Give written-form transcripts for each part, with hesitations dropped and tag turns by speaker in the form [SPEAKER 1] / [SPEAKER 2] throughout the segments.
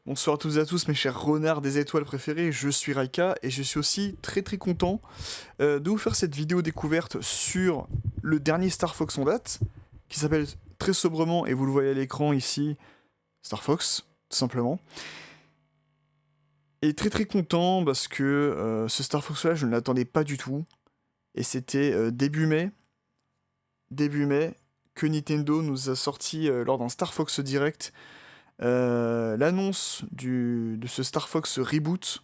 [SPEAKER 1] Bonsoir à toutes et à tous mes chers renards des étoiles préférés, je suis Raika et je suis aussi très très content de vous faire cette vidéo découverte sur le dernier Star Fox en date, qui s'appelle très sobrement, et vous le voyez à l'écran ici, Star Fox, tout simplement. Et très très content parce que ce Star Fox là je ne l'attendais pas du tout, et c'était début mai, que Nintendo nous a sorti lors d'un Star Fox Direct l'annonce de ce Star Fox Reboot.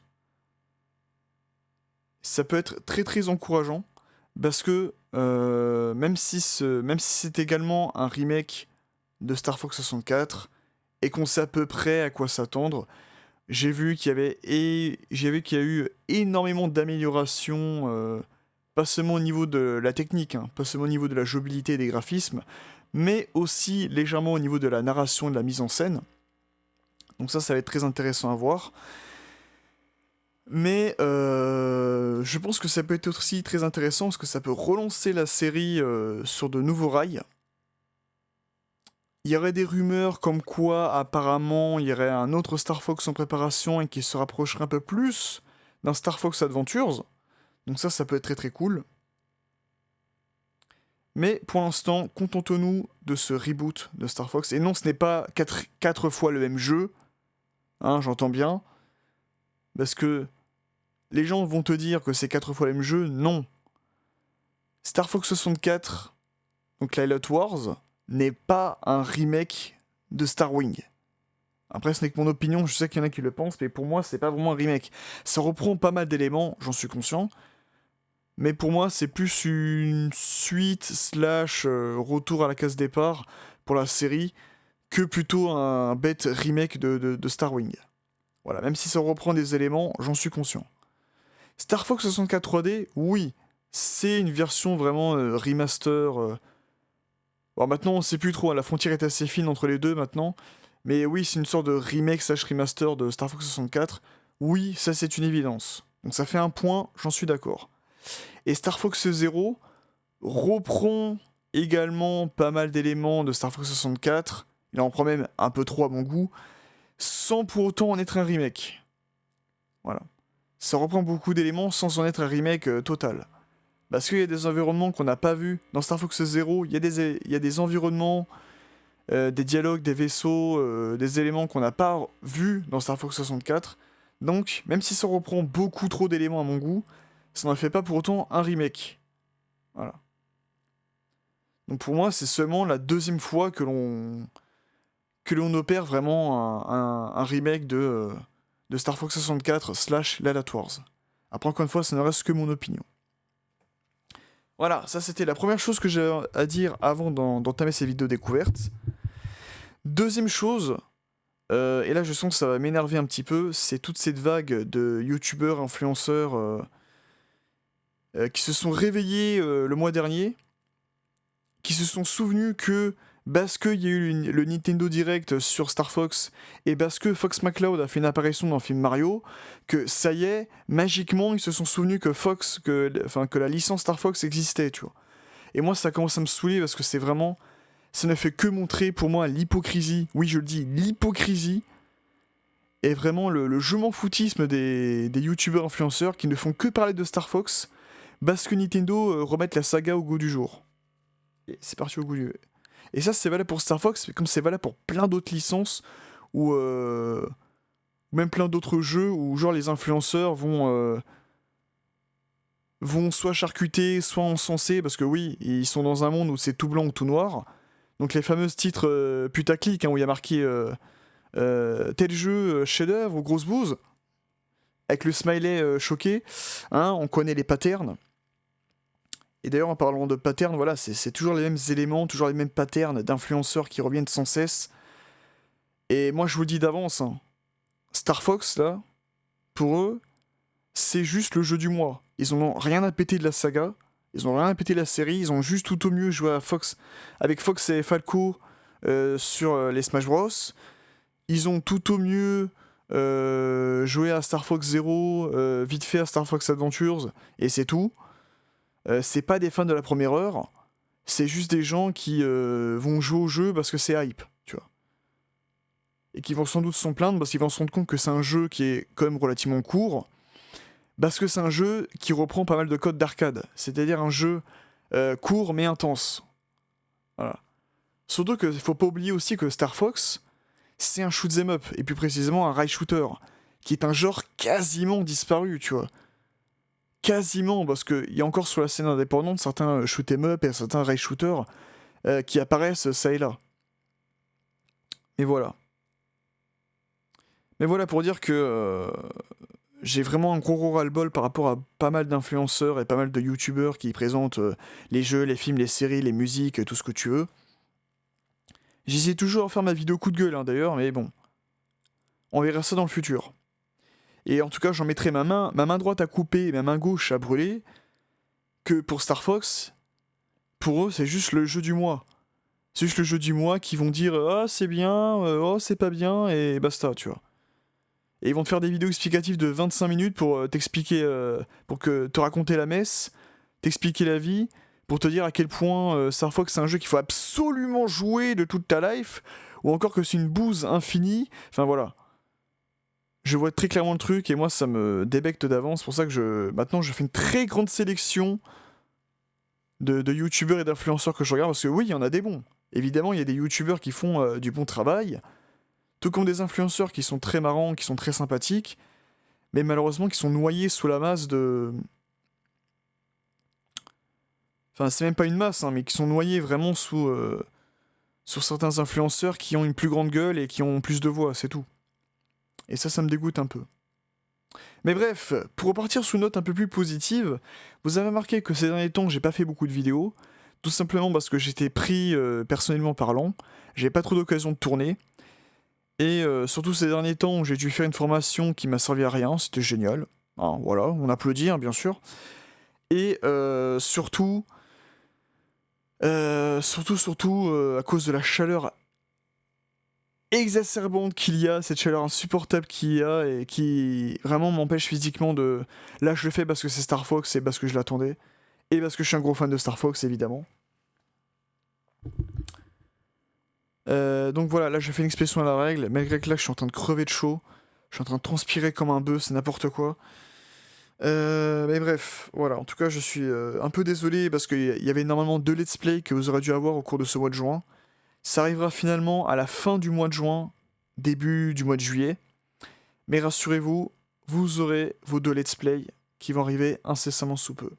[SPEAKER 1] Ça peut être très très encourageant parce que même si c'est également un remake de Star Fox 64 et qu'on sait à peu près à quoi s'attendre, j'ai vu qu'il y a eu énormément d'améliorations, pas seulement au niveau de la technique, hein, pas seulement au niveau de la jouabilité et des graphismes, mais aussi légèrement au niveau de la narration et de la mise en scène. Donc ça va être très intéressant à voir. Mais je pense que ça peut être aussi très intéressant parce que ça peut relancer la série sur de nouveaux rails. Il y aurait des rumeurs comme quoi apparemment il y aurait un autre Star Fox en préparation et qui se rapprocherait un peu plus d'un Star Fox Adventures. Donc ça peut être très très cool. Mais pour l'instant, contentons-nous de ce reboot de Star Fox. Et non, ce n'est pas 4 fois le même jeu, hein, j'entends bien. Parce que les gens vont te dire que c'est 4 fois le même jeu, non. Star Fox 64, donc Lylat Wars, n'est pas un remake de Star Wing. Après, ce n'est que mon opinion, je sais qu'il y en a qui le pensent, mais pour moi, c'est pas vraiment un remake. Ça reprend pas mal d'éléments, j'en suis conscient, mais pour moi, c'est plus une suite slash retour à la case départ pour la série que plutôt un bête remake de Star Wing. Voilà, même si ça reprend des éléments, j'en suis conscient. Star Fox 64 3D, oui, c'est une version vraiment remaster. Bon, maintenant, on sait plus trop, hein, la frontière est assez fine entre les deux maintenant. Mais oui, c'est une sorte de remake slash remaster de Star Fox 64. Oui, ça c'est une évidence. Donc ça fait un point, j'en suis d'accord. Et Star Fox Zero reprend également pas mal d'éléments de Star Fox 64. Il en prend même un peu trop à mon goût, sans pour autant en être un remake. Voilà. Ça reprend beaucoup d'éléments sans en être un remake total. Parce qu'il y a des environnements qu'on n'a pas vus dans Star Fox Zero, il y a des environnements, des dialogues, des vaisseaux, des éléments qu'on n'a pas vus dans Star Fox 64. Donc, même si ça reprend beaucoup trop d'éléments à mon goût, ça n'en fait pas pour autant un remake. Voilà. Donc pour moi, c'est seulement la deuxième fois que l'on opère vraiment un remake de Star Fox 64 slash Lylat Wars. Après, encore une fois, ça ne reste que mon opinion. Voilà, ça c'était la première chose que j'ai à dire avant d'entamer ces vidéos découvertes. Deuxième chose, et là je sens que ça va m'énerver un petit peu, c'est toute cette vague de youtubeurs, influenceurs qui se sont réveillés le mois dernier, qui se sont souvenus que parce qu'il y a eu le Nintendo Direct sur Star Fox et parce que Fox McCloud a fait une apparition dans le film Mario, que ça y est, magiquement ils se sont souvenus que la licence Star Fox existait, tu vois. Et moi ça commence à me saouler parce que c'est vraiment, ça ne fait que montrer pour moi l'hypocrisie, oui je le dis, l'hypocrisie, et vraiment le je m'en foutisme des youtubeurs influenceurs qui ne font que parler de Star Fox parce que Nintendo remette la saga au goût du jour. Et c'est parti au goût du... Et ça c'est valable pour Star Fox, mais comme c'est valable pour plein d'autres licences, ou même plein d'autres jeux où genre les influenceurs vont soit charcuter, soit encenser, parce que oui, ils sont dans un monde où c'est tout blanc ou tout noir. Donc les fameux titres putaclic, hein, où il y a marqué tel jeu chef-d'œuvre ou grosse bouse, avec le smiley choqué, hein, on connaît les patterns. Et d'ailleurs, en parlant de patterns, voilà, c'est toujours les mêmes éléments, toujours les mêmes patterns d'influenceurs qui reviennent sans cesse. Et moi, je vous le dis d'avance, hein, Star Fox, là, pour eux, c'est juste le jeu du mois. Ils n'ont rien à péter de la saga, ils n'ont rien à péter de la série, ils ont juste tout au mieux joué à Fox, avec Fox et Falco sur les Smash Bros. Ils ont tout au mieux joué à Star Fox Zero, vite fait à Star Fox Adventures, et c'est tout. C'est pas des fans de la première heure, c'est juste des gens qui vont jouer au jeu parce que c'est hype, tu vois. et qui vont sans doute s'en plaindre parce qu'ils vont se rendre compte que c'est un jeu qui est quand même relativement court, parce que c'est un jeu qui reprend pas mal de codes d'arcade, c'est-à-dire un jeu court mais intense. Voilà. Surtout qu'il faut pas oublier aussi que Star Fox, c'est un shoot 'em up, et plus précisément un rail shooter, qui est un genre quasiment disparu, tu vois. Quasiment, parce qu'il y a encore sur la scène indépendante certains shoot 'em up et certains rail shooters qui apparaissent ça et là. Mais voilà. Mais voilà pour dire que j'ai vraiment un gros ras-le-bol par rapport à pas mal d'influenceurs et pas mal de youtubeurs qui présentent les jeux, les films, les séries, les musiques, tout ce que tu veux. J'essaie toujours de faire ma vidéo coup de gueule d'ailleurs, mais bon. On verra ça dans le futur. Et en tout cas, j'en mettrai ma main droite à couper et ma main gauche à brûler, que pour Star Fox, pour eux, c'est juste le jeu du mois. C'est juste le jeu du mois qui vont dire ah c'est bien, oh c'est pas bien, et basta, tu vois. Et ils vont te faire des vidéos explicatives de 25 minutes pour t'expliquer, pour que te raconter la messe, t'expliquer la vie, pour te dire à quel point Star Fox c'est un jeu qu'il faut absolument jouer de toute ta life, ou encore que c'est une bouse infinie. Enfin voilà. Je vois très clairement le truc et moi ça me débecte d'avance. C'est pour ça que maintenant je fais une très grande sélection de youtubeurs et d'influenceurs que je regarde, parce que oui, il y en a des bons. Évidemment, il y a des youtubeurs qui font du bon travail, tout comme des influenceurs qui sont très marrants, qui sont très sympathiques, mais malheureusement qui sont noyés sous la masse de... Enfin, c'est même pas une masse, hein, mais qui sont noyés vraiment sur certains influenceurs qui ont une plus grande gueule et qui ont plus de voix, c'est tout. Et ça me dégoûte un peu. Mais bref, pour repartir sous une note un peu plus positive, vous avez remarqué que ces derniers temps, j'ai pas fait beaucoup de vidéos, tout simplement parce que j'étais pris personnellement parlant, j'avais pas trop d'occasion de tourner, et surtout ces derniers temps, j'ai dû faire une formation qui m'a servi à rien, c'était génial, hein, voilà, on applaudit, hein, bien sûr, et surtout, à cause de la chaleur exacerbante qu'il y a, cette chaleur insupportable qu'il y a et qui vraiment m'empêche physiquement de... Là je le fais parce que c'est Star Fox et parce que je l'attendais. Et parce que je suis un gros fan de Star Fox évidemment. Donc voilà, là je fais une expression à la règle, malgré que là je suis en train de crever de chaud. Je suis en train de transpirer comme un bœuf, c'est n'importe quoi. Mais bref, voilà, en tout cas je suis un peu désolé parce qu'il y avait normalement 2 let's play que vous aurez dû avoir au cours de ce mois de juin. Ça arrivera finalement à la fin du mois de juin, début du mois de juillet. Mais rassurez-vous, vous aurez vos 2 let's play qui vont arriver incessamment sous peu.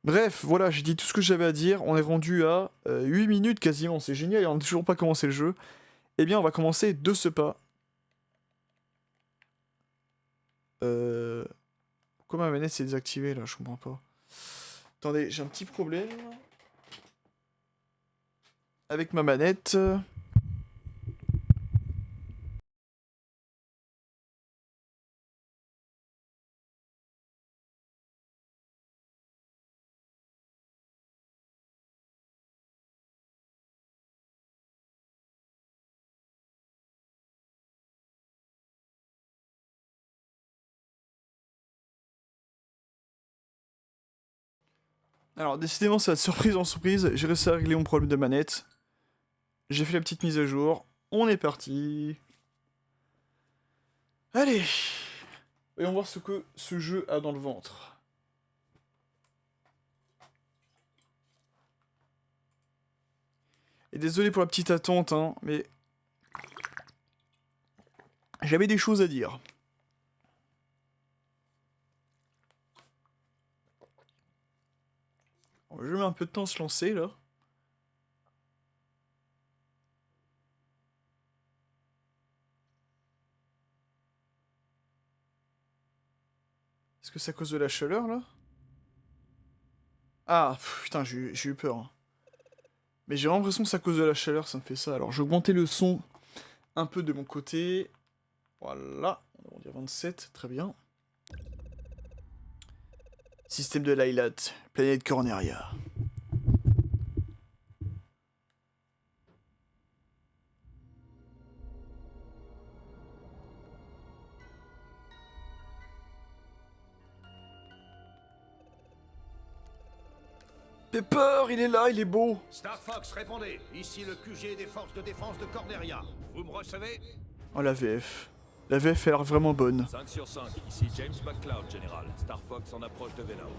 [SPEAKER 1] Bref, voilà, j'ai dit tout ce que j'avais à dire. On est rendu à 8 minutes quasiment, c'est génial, et on n'a toujours pas commencé le jeu. Eh bien, on va commencer de ce pas. Pourquoi ma manette s'est désactivée là? Je comprends pas. Attendez, j'ai un petit problème avec ma manette. Alors, décidément, ça va être surprise en surprise. J'ai réussi à régler mon problème de manette. J'ai fait la petite mise à jour. On est parti. Allez. Voyons voir ce que ce jeu a dans le ventre. Et désolé pour la petite attente, hein, mais j'avais des choses à dire. Le jeu met un peu de temps à se lancer là. Est-ce que c'est à cause de la chaleur là? Ah, putain, j'ai eu peur, hein. Mais j'ai l'impression que c'est à cause de la chaleur, ça me fait ça. Alors, j'ai augmenté le son un peu de mon côté. Voilà, on va dire 27, très bien. Système de Lylat, planète Corneria. Pepper, il est là, il est beau.
[SPEAKER 2] Star Fox, répondez. Ici le QG des forces de défense de Corneria. Vous me recevez?
[SPEAKER 1] Oh, la VF. La VF a l'air vraiment bonne.
[SPEAKER 3] 5 sur 5, ici James McCloud, général. Star Fox en approche de Venom.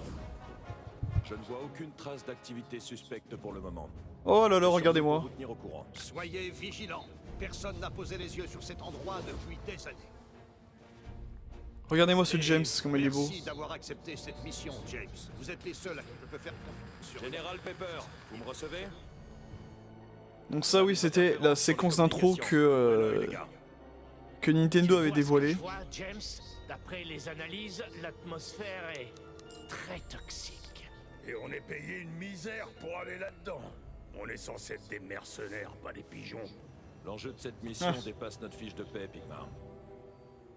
[SPEAKER 3] Je ne vois aucune trace d'activité suspecte pour le moment.
[SPEAKER 1] Oh là là,
[SPEAKER 3] Pour
[SPEAKER 1] regardez-moi.
[SPEAKER 3] vous tenir au courant.
[SPEAKER 2] Soyez vigilants. Personne n'a posé les yeux sur cet endroit depuis des années.
[SPEAKER 1] Regardez-moi ce
[SPEAKER 2] Et
[SPEAKER 1] James, comme il est beau.
[SPEAKER 2] Merci d'avoir accepté cette mission, James. Vous êtes les seuls à qui je peux faire confiance.
[SPEAKER 3] Général Pepper, vous me recevez?
[SPEAKER 1] Donc ça, oui, c'était la séquence d'intro que Nintendo avait dévoilée.
[SPEAKER 4] Je vois, James, d'après les analyses, l'atmosphère est très toxique.
[SPEAKER 5] Et on est payé une misère pour aller là-dedans. On est censé être des mercenaires, pas des pigeons.
[SPEAKER 3] L'enjeu de cette mission dépasse notre fiche de paix, Pigma.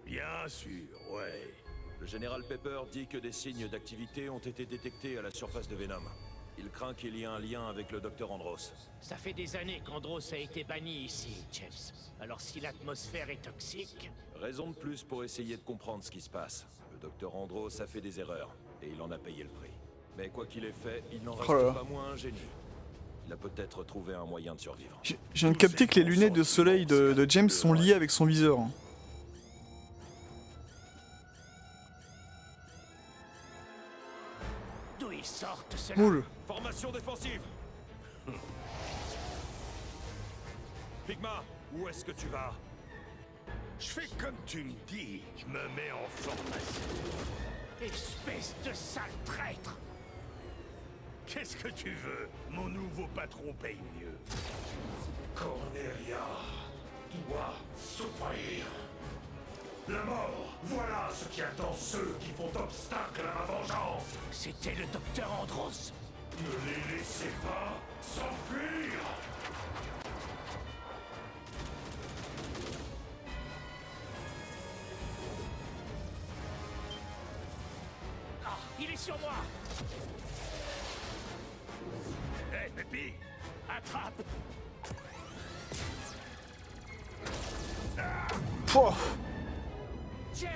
[SPEAKER 5] Bien sûr, ouais.
[SPEAKER 3] Le général Pepper dit que des signes d'activité ont été détectés à la surface de Venom. Il craint qu'il y ait un lien avec le docteur Andros.
[SPEAKER 4] Ça fait des années qu'Andros a été banni ici, James. Alors si l'atmosphère est toxique...
[SPEAKER 3] Raison de plus pour essayer de comprendre ce qui se passe. Le docteur Andros a fait des erreurs, et il en a payé le prix. Mais quoi qu'il ait fait, il n'en reste
[SPEAKER 1] Oh là là.
[SPEAKER 3] pas moins un génie. Il a peut-être trouvé un moyen de survivre.
[SPEAKER 1] Je viens de capter que les lunettes de soleil de James sont liées avec son viseur. Hein.
[SPEAKER 4] D'où ils sortent, cela?
[SPEAKER 1] Moule.
[SPEAKER 3] Formation défensive. Pigma, où est-ce que tu vas?
[SPEAKER 5] Je fais comme tu me dis. Je me mets en formation.
[SPEAKER 4] Espèce de sale traître!
[SPEAKER 5] Qu'est-ce que tu veux? Mon nouveau patron paye mieux.
[SPEAKER 6] Cornelia doit souffrir. La mort, voilà ce qui attend ceux qui font obstacle à ma vengeance.
[SPEAKER 4] C'était le docteur Andros.
[SPEAKER 6] Ne les laissez pas s'enfuir.
[SPEAKER 4] Ah, il est sur moi!
[SPEAKER 5] Hé, Pépi!
[SPEAKER 4] Attrape!
[SPEAKER 1] Pouah.
[SPEAKER 4] James!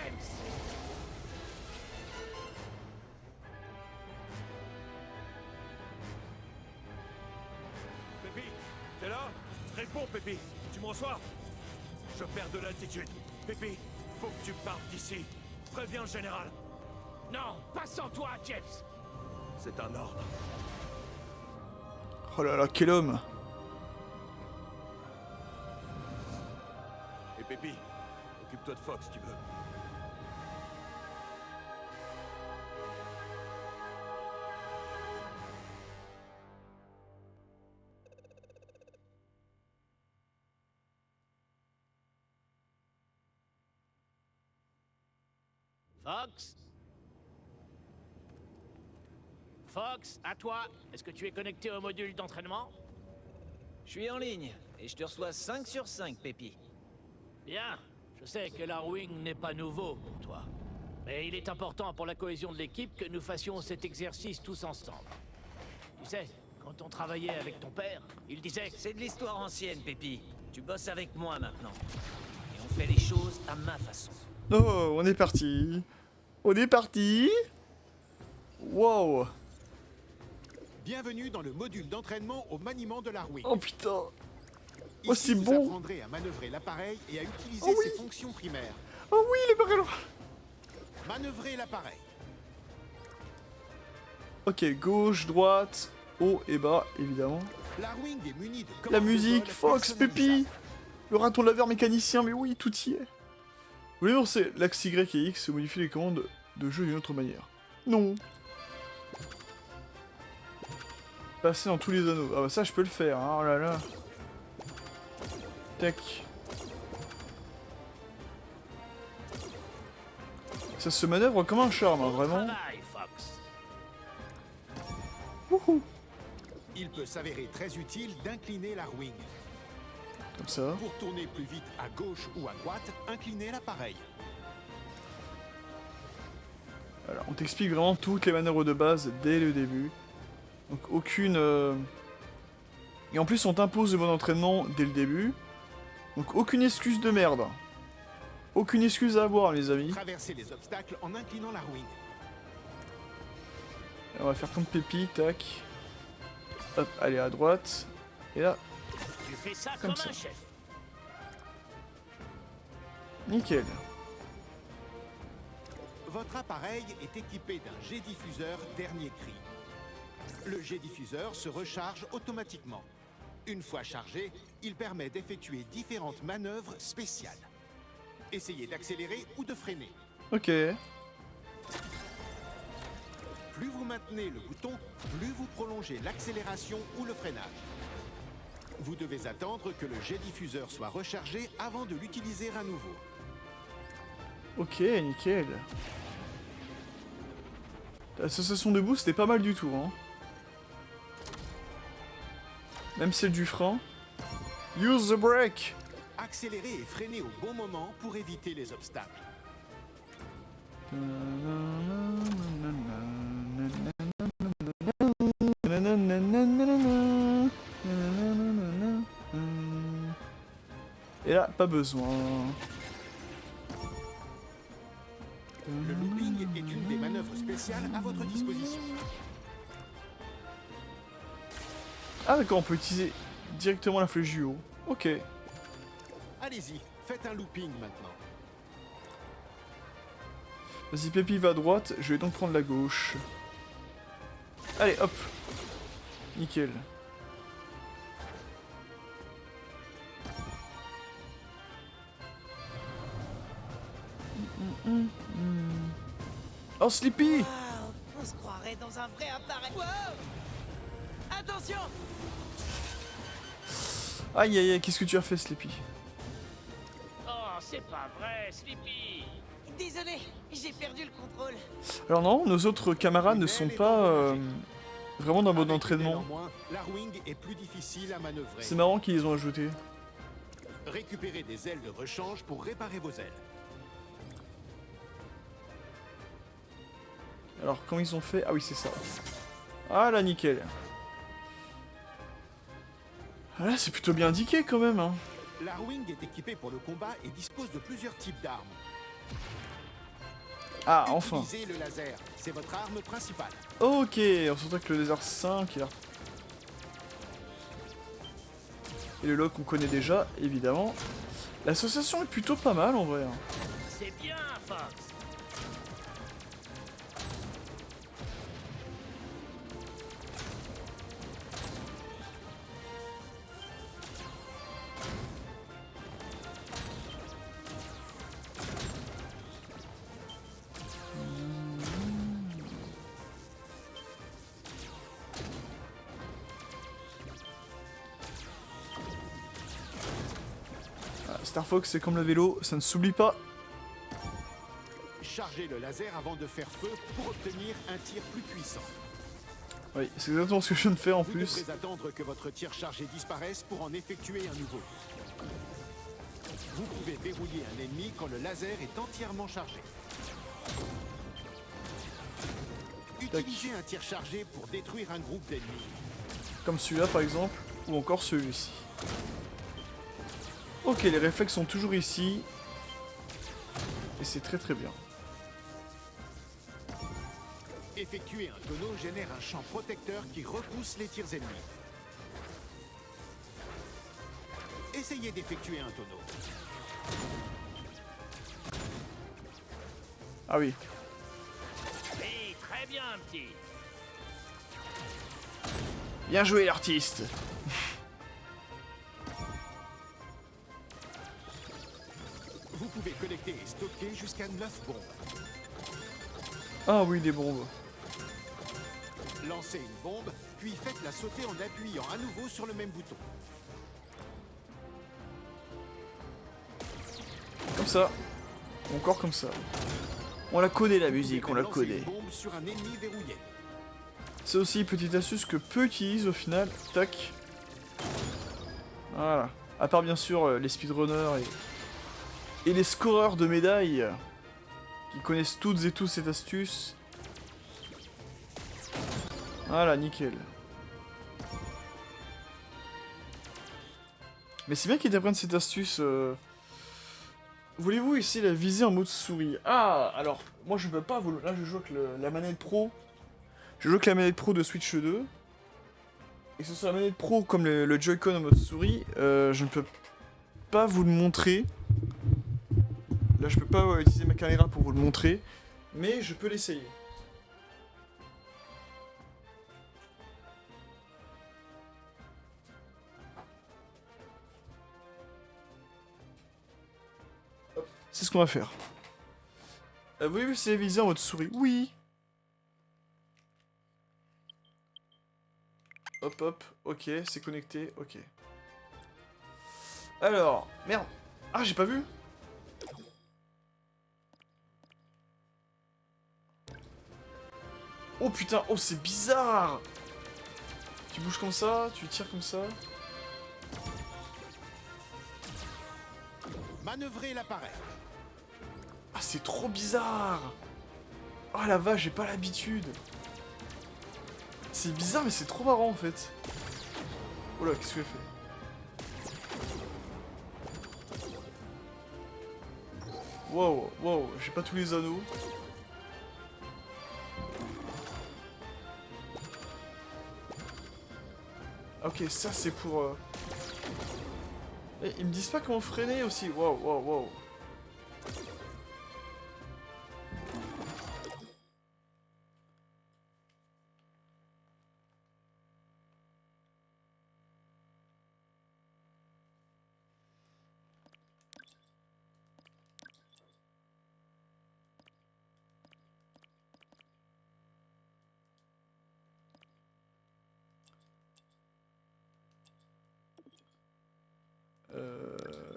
[SPEAKER 3] Pépi, t'es là? Réponds, Pépi. Tu me reçois? Je perds de l'altitude. Pépi, faut que tu partes d'ici. Préviens le général.
[SPEAKER 4] Non, pas sans toi, James!
[SPEAKER 3] C'est un ordre.
[SPEAKER 1] Oh là là, quel homme.
[SPEAKER 3] Et Pépi, occupe-toi de Fox, si tu veux.
[SPEAKER 4] Fox? Fox, à toi. Est-ce que tu es connecté au module d'entraînement?
[SPEAKER 7] Je suis en ligne, et je te reçois 5 sur 5, Pépi.
[SPEAKER 4] Bien. Je sais que l'Arwing n'est pas nouveau pour toi. Mais il est important pour la cohésion de l'équipe que nous fassions cet exercice tous ensemble. Tu sais, quand on travaillait avec ton père, il disait que
[SPEAKER 7] C'est de l'histoire ancienne, Pépi. Tu bosses avec moi maintenant. Et on fait les choses à ma façon.
[SPEAKER 1] Oh, on est parti. On est parti. Wow.
[SPEAKER 8] Bienvenue dans le module d'entraînement au maniement de l'Arwing.
[SPEAKER 1] Oh putain.
[SPEAKER 8] Ici,
[SPEAKER 1] Oh, c'est
[SPEAKER 8] vous
[SPEAKER 1] bon.
[SPEAKER 8] apprendrez à manœuvrer l'appareil et à utiliser
[SPEAKER 1] Oh oui.
[SPEAKER 8] ses fonctions primaires.
[SPEAKER 1] Oh oui, les barrels.
[SPEAKER 8] Manœuvrer l'appareil.
[SPEAKER 1] Ok, gauche, droite, haut et bas, évidemment.
[SPEAKER 8] L'Arwing est muni de
[SPEAKER 1] La
[SPEAKER 8] commandes de
[SPEAKER 1] musique,
[SPEAKER 8] vol
[SPEAKER 1] Fox, Pépi.
[SPEAKER 8] personnalisables.
[SPEAKER 1] Le raton laveur mécanicien, mais oui, tout y est. Vous voulez lancer l'axe Y et X et modifier les commandes de jeu d'une autre manière? Non. Passer dans tous les anneaux. Ah bah ça, je peux le faire, hein, oh là là. Tac. Ça se manœuvre comme un charme, hein, vraiment.
[SPEAKER 4] travail, Fox.
[SPEAKER 1] Wouhou.
[SPEAKER 8] Il peut s'avérer très utile d'incliner l'Arwing.
[SPEAKER 1] Comme ça.
[SPEAKER 8] Pour tourner plus vite à gauche ou à droite, inclinez l'appareil.
[SPEAKER 1] Voilà, on t'explique vraiment toutes les manœuvres de base dès le début. Donc aucune... Et en plus on t'impose le bon entraînement dès le début. Donc aucune excuse de merde. Aucune excuse à avoir les amis.
[SPEAKER 8] Traversez les obstacles en inclinant l'Arwing.
[SPEAKER 1] On va faire comme Pépi, tac. Hop, allez à droite. Et là,
[SPEAKER 4] Tu fais ça
[SPEAKER 1] Comme
[SPEAKER 4] comme
[SPEAKER 1] ça.
[SPEAKER 4] un chef.
[SPEAKER 1] nickel.
[SPEAKER 8] Votre appareil est équipé d'un jet diffuseur dernier cri. Le jet diffuseur se recharge automatiquement. Une fois chargé, il permet d'effectuer différentes manœuvres spéciales. Essayez d'accélérer ou de freiner.
[SPEAKER 1] Ok.
[SPEAKER 8] Plus vous maintenez le bouton, plus vous prolongez l'accélération ou le freinage. Vous devez attendre que le jet diffuseur soit rechargé avant de l'utiliser à nouveau.
[SPEAKER 1] Ok, nickel. L'association de boost c'était pas mal du tout, hein. Même celle du frein. Use the brake!
[SPEAKER 8] Accélérez et freinez au bon moment pour éviter les obstacles.
[SPEAKER 1] Et là, pas besoin.
[SPEAKER 8] Le looping est une des manœuvres spéciales à votre disposition.
[SPEAKER 1] Ah d'accord, on peut utiliser directement la flèche du haut. Ok.
[SPEAKER 8] Allez-y, faites un looping maintenant.
[SPEAKER 1] Vas-y, Pépi va à droite, je vais donc prendre la gauche. Allez, hop. Nickel. Oh, Sleepy!
[SPEAKER 7] On se croirait dans un vrai appareil. Wow. Attention!
[SPEAKER 1] Aïe aïe aïe, qu'est-ce que tu as fait, Sleepy?
[SPEAKER 4] Oh, c'est pas vrai, Sleepy.
[SPEAKER 7] Désolé, j'ai perdu le contrôle.
[SPEAKER 1] Alors non, nos autres camarades ne sont pas vraiment dans le mode d'entraînement.
[SPEAKER 8] L'Arwing est plus difficile à manœuvrer.
[SPEAKER 1] C'est marrant qu'ils les ont ajoutés.
[SPEAKER 8] Récupérez des ailes de rechange pour réparer vos ailes.
[SPEAKER 1] Alors, comment ils ont fait? Ah oui, c'est ça. Ah là, nickel. Ah là, c'est plutôt bien indiqué quand même, hein.
[SPEAKER 8] L'Arwing est équipé pour le combat et dispose de plusieurs types d'armes.
[SPEAKER 1] Ah, enfin.
[SPEAKER 8] Utilisez le laser, c'est votre arme principale.
[SPEAKER 1] Ok, on s'entend que le lézard 5 là. Et le lock qu'on connaît déjà, évidemment. L'association est plutôt pas mal en vrai, hein.
[SPEAKER 4] C'est bien, Fox.
[SPEAKER 1] Star Fox, c'est comme le vélo, ça ne s'oublie pas.
[SPEAKER 8] Chargez le laser avant de faire feu pour obtenir un tir plus puissant.
[SPEAKER 1] Oui, c'est exactement ce que je viens de faire en
[SPEAKER 8] Vous
[SPEAKER 1] plus.
[SPEAKER 8] devrez attendre que votre tir chargé disparaisse pour en effectuer un nouveau. Vous pouvez verrouiller un ennemi quand le laser est entièrement chargé. Utilisez un tir chargé pour détruire un groupe d'ennemis.
[SPEAKER 1] Comme celui-là par exemple, ou encore celui-ci. Ok, les réflexes sont toujours ici. Et c'est très très bien.
[SPEAKER 8] Effectuer un tonneau génère un champ protecteur qui repousse les tirs ennemis. Essayez d'effectuer un tonneau.
[SPEAKER 1] Ah oui.
[SPEAKER 4] Oui, très bien, petit.
[SPEAKER 1] Bien joué l'artiste.
[SPEAKER 8] Vous pouvez collecter et stocker jusqu'à 9 bombes.
[SPEAKER 1] Ah oui, des bombes.
[SPEAKER 8] Lancez une bombe, puis faites-la sauter en appuyant à nouveau sur le même bouton.
[SPEAKER 1] Comme ça. Ou encore comme ça. On l'a codé la musique, on l'a
[SPEAKER 8] Lancez
[SPEAKER 1] codé.
[SPEAKER 8] une bombe sur un ennemi verrouillé.
[SPEAKER 1] C'est aussi une petite astuce que peu utilisent au final. Tac. Voilà. À part bien sûr les speedrunners et les scoreurs de médailles qui connaissent toutes et tous cette astuce. Voilà, nickel. Mais c'est bien qu'ils t'apprennent cette astuce. Voulez-vous essayer la visée en mode souris? Ah, alors, moi je peux pas vous... Là je joue avec la manette pro. Je joue avec la manette pro de Switch 2. et que ce soit la manette pro comme le Joy-Con en mode souris, je ne peux pas vous le montrer. Là, je peux pas utiliser ma caméra pour vous le montrer, mais je peux l'essayer. Hop, c'est ce qu'on va faire. Vous voyez c'est visé en mode souris? Oui. Hop hop, ok, c'est connecté, ok. Alors, merde. Ah, j'ai pas vu. Oh putain, oh c'est bizarre. Tu bouges comme ça, tu tires comme ça.
[SPEAKER 8] Manœuvrez l'appareil.
[SPEAKER 1] Ah c'est trop bizarre. Oh la vache, j'ai pas l'habitude. C'est bizarre mais c'est trop marrant en fait. Oh là, qu'est-ce que j'ai fait? Wow, wow, j'ai pas tous les anneaux. Ok, ça c'est pour... Eh, ils me disent pas comment freiner aussi. Wow, wow, wow.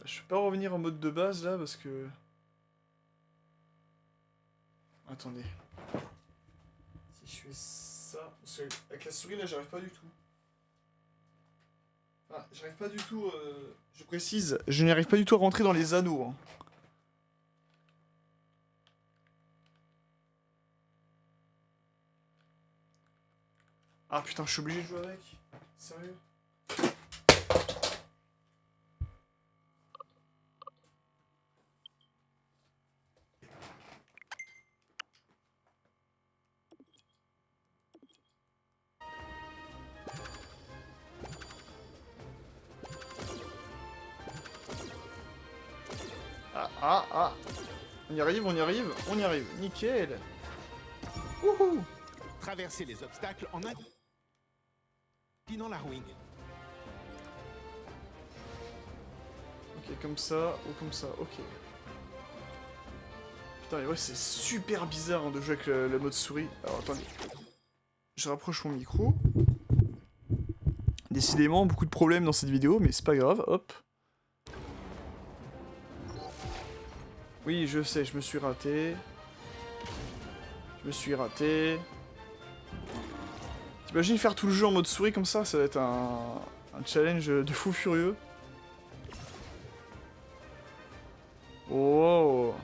[SPEAKER 1] Je peux pas revenir en mode de base là parce que... Attendez. Si je fais ça... Parce que avec la souris là j'arrive pas du tout. Enfin, j'arrive pas du tout... Je précise, je n'y arrive pas du tout à rentrer dans les anneaux. Hein. Ah putain, je suis obligé de jouer avec. Sérieux? Ah. On y arrive, on y arrive, on y arrive. Nickel. Wouhou.
[SPEAKER 8] Traversez les obstacles en inclinant la wing.
[SPEAKER 1] Ok, comme ça, ou comme ça, ok. Putain, mais ouais, c'est super bizarre hein, de jouer avec le mode souris. Alors, attendez. Je rapproche mon micro. Décidément, beaucoup de problèmes dans cette vidéo, mais c'est pas grave, hop. Oui, je sais, je me suis raté. T'imagines faire tout le jeu en mode souris comme ça va être un challenge de fou furieux. Wow.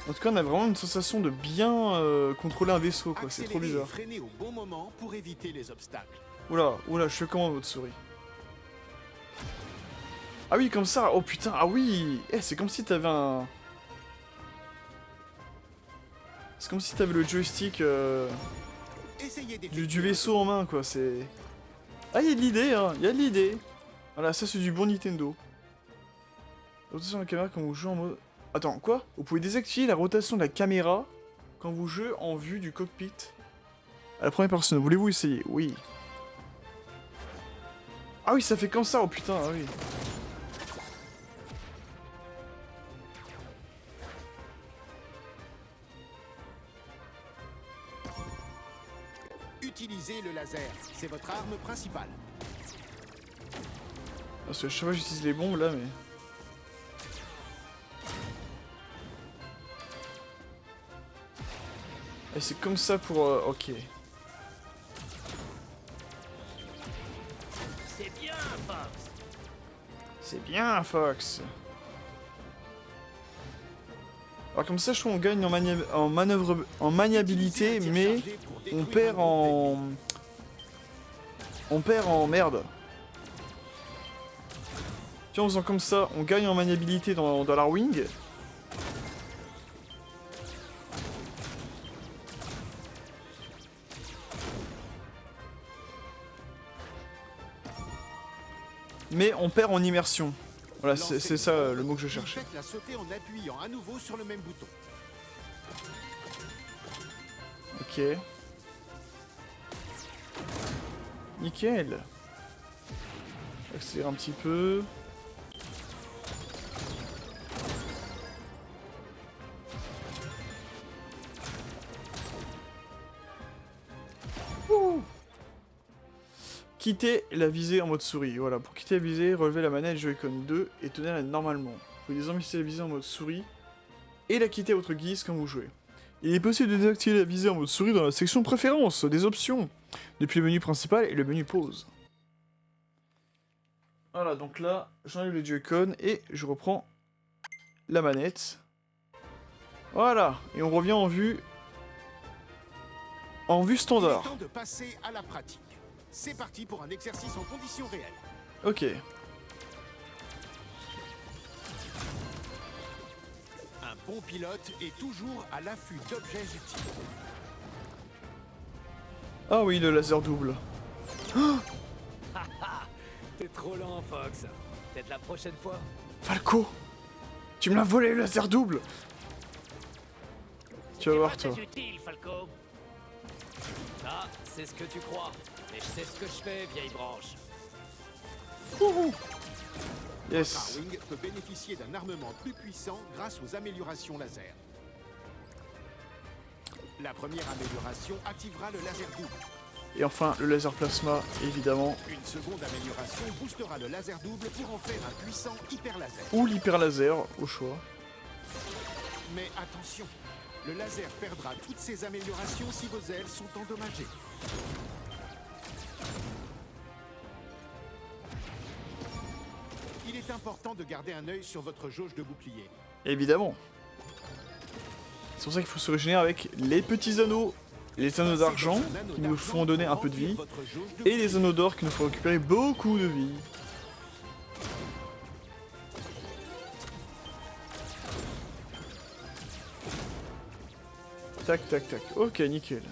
[SPEAKER 1] En tout cas, on a vraiment une sensation de bien contrôler un vaisseau, quoi. C'est trop bizarre.
[SPEAKER 8] Freinez au bon moment pour éviter les obstacles.
[SPEAKER 1] Oula, je fais comment en mode souris? Ah oui, comme ça. Oh putain, ah oui. Eh, c'est comme si t'avais un... C'est comme si t'avais le joystick du vaisseau en main, quoi. C'est... Ah, il y a de l'idée, hein. Il y a de l'idée. Voilà, ça c'est du bon Nintendo. Rotation de la caméra quand vous jouez en mode... Attends, quoi? Vous pouvez désactiver la rotation de la caméra quand vous jouez en vue du cockpit. À la première personne. Voulez-vous essayer? Oui. Ah oui, ça fait comme ça. Oh putain, ah oui.
[SPEAKER 8] Utilisez le laser, c'est votre arme principale.
[SPEAKER 1] Parce que je sais pas, j'utilise les bombes là, mais... Et c'est comme ça pour... ok.
[SPEAKER 4] C'est bien, Fox.
[SPEAKER 1] C'est bien, Fox. Alors comme ça, je trouve qu'on gagne en maniabilité, mais on perd en... merde. Tu vois, en faisant comme ça, on gagne en maniabilité dans la wing. mais on perd en immersion. Voilà,
[SPEAKER 8] Lancez
[SPEAKER 1] c'est ça
[SPEAKER 8] une
[SPEAKER 1] le mot que je
[SPEAKER 8] bombe,
[SPEAKER 1] cherchais.
[SPEAKER 8] faites-la sauter en appuyant à nouveau sur le même bouton.
[SPEAKER 1] Ok. Nickel. Accélérer un petit peu. Ouh. Quitter la visée en mode souris. Voilà, pour quitter la visée, relevez la manette Joy-Con 2 et tenez-la normalement. Vous pouvez désormais quitter la visée en mode souris et la quitter à votre guise quand vous jouez. Il est possible de désactiver la visée en mode souris dans la section préférences des options, depuis le menu principal et le menu pause. Voilà, donc là, j'enlève les Joy-Con et je reprends la manette. Voilà, et on revient en vue
[SPEAKER 8] Il est
[SPEAKER 1] standard.
[SPEAKER 8] temps de passer à la pratique. C'est parti pour un exercice en conditions réelles.
[SPEAKER 1] Ok.
[SPEAKER 8] Un bon pilote est toujours à l'affût d'objets utiles.
[SPEAKER 1] Ah oui, le laser double.
[SPEAKER 4] T'es trop lent, Fox. Peut-être la prochaine fois.
[SPEAKER 1] Falco, tu me l'as volé le laser double. Tu vas voir, toi.
[SPEAKER 4] C'est utile, Falco. Ah, c'est ce que tu crois. Mais je sais ce que je fais, vieille branche.
[SPEAKER 1] Yes.
[SPEAKER 8] Arwing peut bénéficier d'un armement plus puissant grâce aux améliorations laser. La première amélioration activera le laser double.
[SPEAKER 1] Et enfin, le laser plasma, évidemment.
[SPEAKER 8] Une seconde amélioration boostera le laser double pour en faire un puissant hyper laser.
[SPEAKER 1] Ou l'hyper laser, au choix.
[SPEAKER 8] Mais attention, le laser perdra toutes ses améliorations si vos ailes sont endommagées. Il est important de garder un œil sur votre jauge de bouclier.
[SPEAKER 1] Évidemment. C'est pour ça qu'il faut se régénérer avec les petits anneaux. Les anneaux d'argent qui nous font donner un peu de vie. Et les anneaux d'or qui nous font récupérer beaucoup de vie. Tac, tac, tac. Ok, nickel.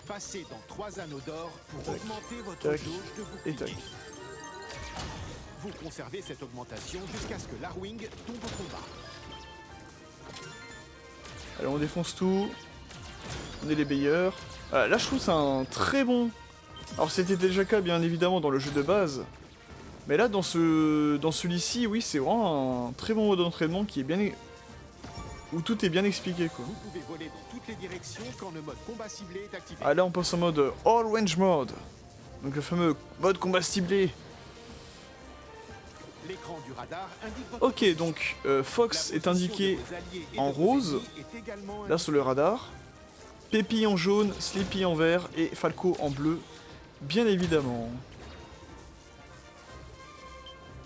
[SPEAKER 8] Passez dans 3 anneaux d'or pour
[SPEAKER 1] Tac,
[SPEAKER 8] augmenter votre
[SPEAKER 1] tac,
[SPEAKER 8] jauge de
[SPEAKER 1] et
[SPEAKER 8] bouclier.
[SPEAKER 1] tac.
[SPEAKER 8] Vous conservez cette augmentation jusqu'à ce que l'Arwing tombe au combat.
[SPEAKER 1] Allez, on défonce tout. On est les meilleurs. Là, je trouve que c'est un très bon... Alors, c'était déjà le cas, bien évidemment, dans le jeu de base. Mais là, dans celui-ci, oui, c'est vraiment un très bon mode d'entraînement qui est bien... Où tout est bien expliqué, quoi.
[SPEAKER 8] Vous pouvez voler dans toutes les directions quand le mode combat ciblé est activé.
[SPEAKER 1] Ah, là, on passe en mode All Range Mode. Donc, le fameux mode combat ciblé.
[SPEAKER 8] L'écran du radar indique votre
[SPEAKER 1] Ok,
[SPEAKER 8] position.
[SPEAKER 1] donc,
[SPEAKER 8] La
[SPEAKER 1] Fox est
[SPEAKER 8] position
[SPEAKER 1] indiqué
[SPEAKER 8] de vos alliés et
[SPEAKER 1] en
[SPEAKER 8] de vos
[SPEAKER 1] rose.
[SPEAKER 8] ennemis est également
[SPEAKER 1] Là, sur le radar. Pépi en jaune, Sleepy en vert et Falco en bleu. Bien évidemment.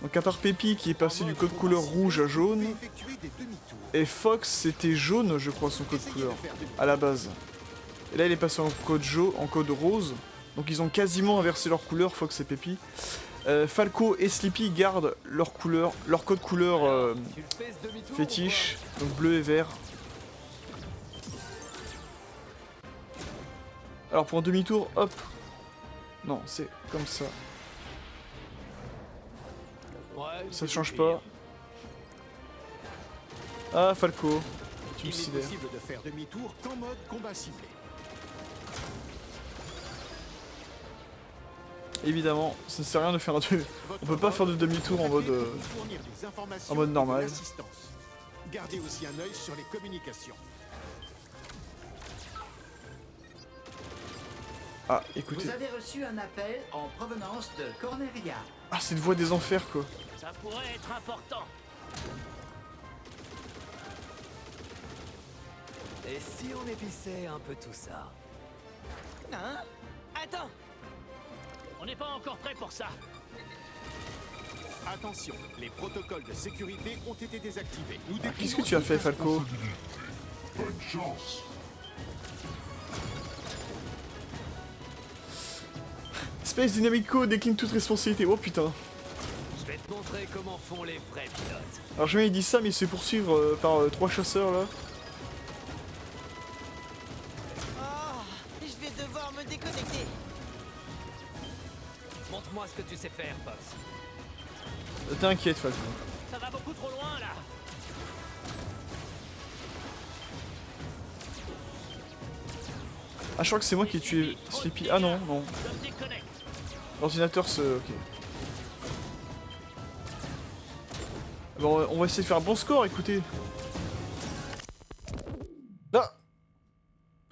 [SPEAKER 1] Donc, à part Pépi qui est passé du code couleur rouge à jaune.
[SPEAKER 8] effectuer des demi-tours.
[SPEAKER 1] Et Fox, c'était jaune, je crois, son code
[SPEAKER 8] Essayez
[SPEAKER 1] couleur,
[SPEAKER 8] de faire demi-tour.
[SPEAKER 1] à la base. Et là, il est passé en code rose. Donc, ils ont quasiment inversé leur couleur, Fox et Pépi. Falco et Sleepy gardent leur couleur, leur code couleur
[SPEAKER 4] Tu le fais ce demi-tour
[SPEAKER 1] fétiche, donc bleu et vert. Alors, pour un demi-tour, hop. Non, c'est comme ça.
[SPEAKER 4] ou quoi? Ouais,
[SPEAKER 1] Ça
[SPEAKER 4] c'est
[SPEAKER 1] change
[SPEAKER 4] pire.
[SPEAKER 1] pas. Ah, Falco, tu
[SPEAKER 8] Il
[SPEAKER 1] me
[SPEAKER 8] est
[SPEAKER 1] sidères.
[SPEAKER 8] possible de faire demi-tour qu'en mode combat ciblé.
[SPEAKER 1] Évidemment, ça ne sert à rien de faire un deux. On peut pas faire de demi-tour en mode... en mode normal.
[SPEAKER 8] Gardez aussi un œil sur les communications.
[SPEAKER 1] Ah, écoutez.
[SPEAKER 9] Vous avez reçu un appel en provenance de Corneria.
[SPEAKER 1] Ah, c'est une voix des enfers, quoi.
[SPEAKER 4] Ça pourrait être important.
[SPEAKER 10] Et si on épissait un peu tout ça?
[SPEAKER 7] Hein? Attends!
[SPEAKER 4] On n'est pas encore prêt pour ça.
[SPEAKER 8] Attention, les protocoles de sécurité ont été désactivés. Nous
[SPEAKER 1] Ah, qu'est-ce que tu as fait, Falco?
[SPEAKER 6] Bonne chance.
[SPEAKER 1] Space Dynamico décline toute responsabilité. Oh putain.
[SPEAKER 10] Je vais te montrer comment font les vrais pilotes.
[SPEAKER 1] Alors jamais il dit ça, mais il se fait poursuivre par 3 chasseurs là.
[SPEAKER 7] Oh, je vais devoir me déconnecter.
[SPEAKER 10] Montre-moi
[SPEAKER 7] ce que tu sais faire, Fox.
[SPEAKER 1] T'inquiète, Falco.
[SPEAKER 4] Ça va beaucoup trop loin, là.
[SPEAKER 1] Ah, je crois que c'est moi qui ai tué Sleepy. Ah non, non.
[SPEAKER 4] Je me déconnecte.
[SPEAKER 1] L'ordinateur se... Ok. Bon, on va essayer de faire un bon score, écoutez. Ah,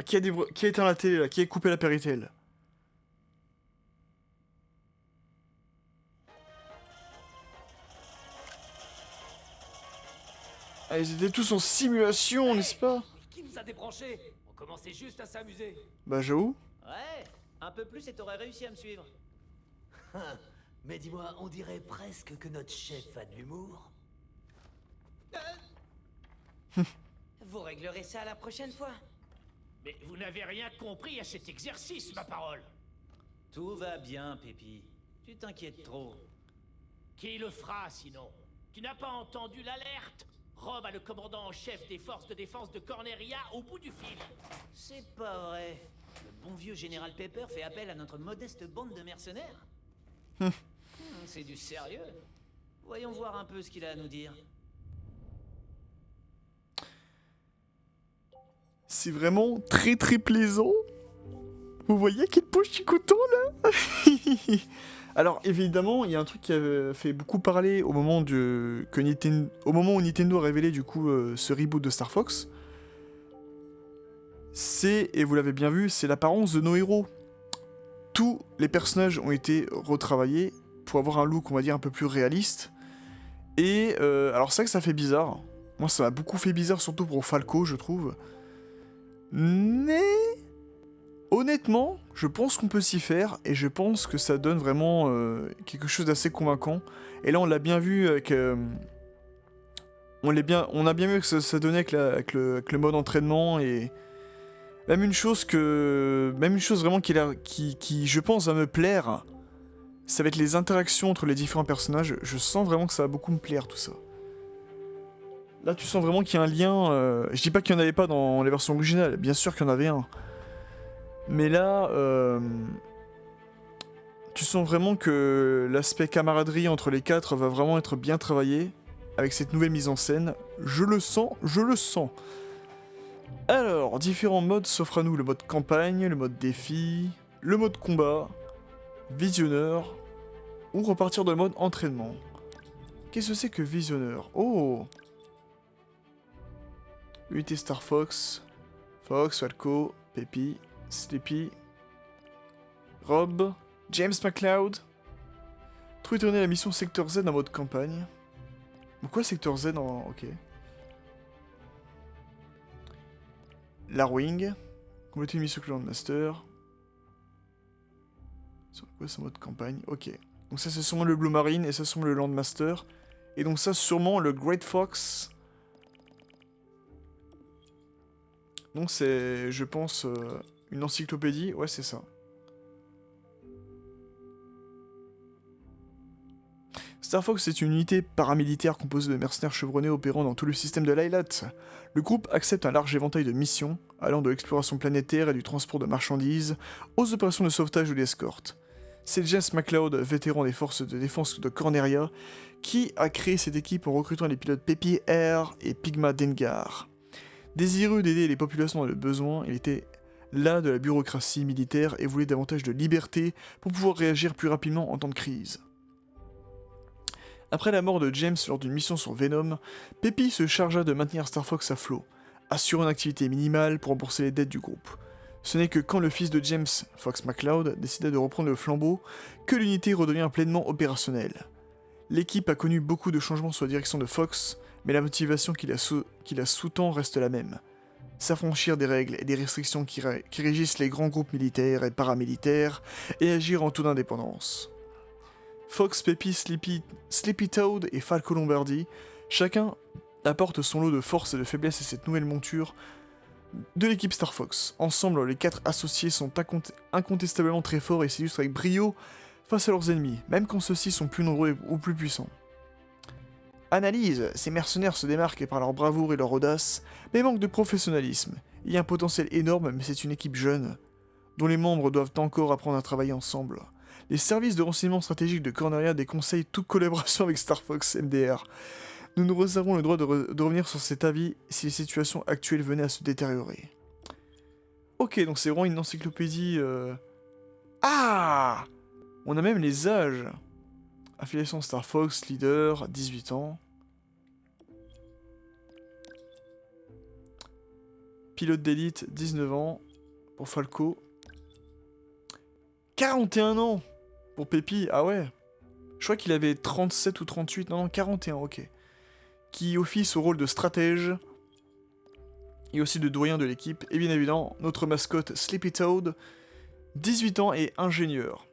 [SPEAKER 1] qui a éteint la télé, là? Qui a coupé la Péritel? Ah, ils étaient tous en simulation, n'est-ce pas?
[SPEAKER 10] Qui nous a débranchés? On commençait juste à s'amuser.
[SPEAKER 1] Bah, j'avoue.
[SPEAKER 7] Ouais, un peu plus et t'aurais réussi à me suivre.
[SPEAKER 10] Mais dis-moi, on dirait presque que notre chef a de l'humour.
[SPEAKER 7] Vous réglerez ça la prochaine fois.
[SPEAKER 4] Mais vous n'avez rien compris à cet exercice, ma parole.
[SPEAKER 7] Tout va bien, Pépi. Tu t'inquiètes trop.
[SPEAKER 4] Qui le fera, sinon? Tu n'as pas entendu l'alerte? Rob a le commandant en chef des forces de défense de Corneria au bout du fil.
[SPEAKER 7] C'est pas vrai. Le bon vieux général Pepper fait appel à notre modeste bande de mercenaires. C'est du sérieux. Voyons voir un peu ce qu'il a à nous dire.
[SPEAKER 1] C'est vraiment très très plaisant. Vous voyez quel beau chicoton là. Alors évidemment, il y a un truc qui avait fait beaucoup parler au moment, au moment où Nintendo a révélé du coup ce reboot de Star Fox. C'est, et vous l'avez bien vu, c'est l'apparence de nos héros. Tous les personnages ont été retravaillés pour avoir un look, on va dire, un peu plus réaliste. Et alors c'est vrai que ça fait bizarre. Moi ça m'a beaucoup fait bizarre, surtout pour Falco, je trouve. Mais honnêtement, je pense qu'on peut s'y faire et je pense que ça donne vraiment quelque chose d'assez convaincant. Et là, on l'a bien vu avec, on a bien vu que ça donnait avec le mode entraînement et même une chose vraiment qui, je pense, va me plaire. Ça va être les interactions entre les différents personnages. Je sens vraiment que ça va beaucoup me plaire tout ça. Là, tu sens vraiment qu'il y a un lien. Je dis pas qu'il n'y en avait pas dans les versions originales, bien sûr qu'il y en avait un. Mais là, tu sens vraiment que l'aspect camaraderie entre les quatre va vraiment être bien travaillé avec cette nouvelle mise en scène. Je le sens, je le sens. Alors, différents modes s'offrent à nous. Le mode campagne, le mode défi, le mode combat, visionneur, ou repartir dans le mode entraînement. Qu'est-ce que c'est que visionneur? Oh! Unité Star Fox, Fox, Falco, Peppy, Sleepy, Rob, James McCloud. Trouver et tourner la mission Secteur Z en mode campagne. Pourquoi Secteur Z en... Ok. Larwing. Compléter une mission Landmaster. C'est quoi ce mode campagne? Ok. Donc ça c'est sûrement le Blue Marine et ça c'est sûrement le Landmaster. Et donc ça sûrement le Great Fox. Donc c'est, je pense, une encyclopédie. Ouais, c'est ça. Star Fox est une unité paramilitaire composée de mercenaires chevronnés opérant dans tout le système de l'Ailat. Le groupe accepte un large éventail de missions, allant de l'exploration planétaire et du transport de marchandises aux opérations de sauvetage ou d'escorte. C'est James McCloud, vétéran des forces de défense de Corneria, qui a créé cette équipe en recrutant les pilotes Peppy Air et Pigma Dengar. Désireux d'aider les populations dans le besoin, il était las de la bureaucratie militaire et voulait davantage de liberté pour pouvoir réagir plus rapidement en temps de crise. Après la mort de James lors d'une mission sur Venom, Peppy se chargea de maintenir Star Fox à flot, assurant une activité minimale pour rembourser les dettes du groupe. Ce n'est que quand le fils de James, Fox McCloud, décida de reprendre le flambeau, que l'unité redevient pleinement opérationnelle. L'équipe a connu beaucoup de changements sous la direction de Fox, mais la motivation qui la sous-tend reste la même. S'affranchir des règles et des restrictions qui régissent les grands groupes militaires et paramilitaires, et agir en toute indépendance. Fox, Peppy, Sleepy Toad et Falco Lombardi, chacun apporte son lot de force et de faiblesse à cette nouvelle monture de l'équipe Star Fox. Ensemble, les quatre associés sont incontestablement très forts et s'illustrent avec brio face à leurs ennemis, même quand ceux-ci sont plus nombreux ou plus puissants. Analyse, ces mercenaires se démarquent par leur bravoure et leur audace, mais manquent de professionnalisme. Il y a un potentiel énorme, mais c'est une équipe jeune, dont les membres doivent encore apprendre à travailler ensemble. Les services de renseignement stratégique de Corneria déconseillent toute collaboration avec Star Fox MDR. Nous nous réservons le droit de revenir sur cet avis si les situations actuelles venaient à se détériorer. Ok, donc c'est vraiment une encyclopédie... Ah! On a même les âges. Affiliation Star Fox, leader, 18 ans. Pilote d'élite, 19 ans. Pour Falco. 41 ans pour Pépi, ah ouais. Je crois qu'il avait 37 ou 38, non, 41, ok. Qui office au rôle de stratège. Et aussi de doyen de l'équipe. Et bien évidemment, notre mascotte Sleepy Toad. 18 ans et ingénieur.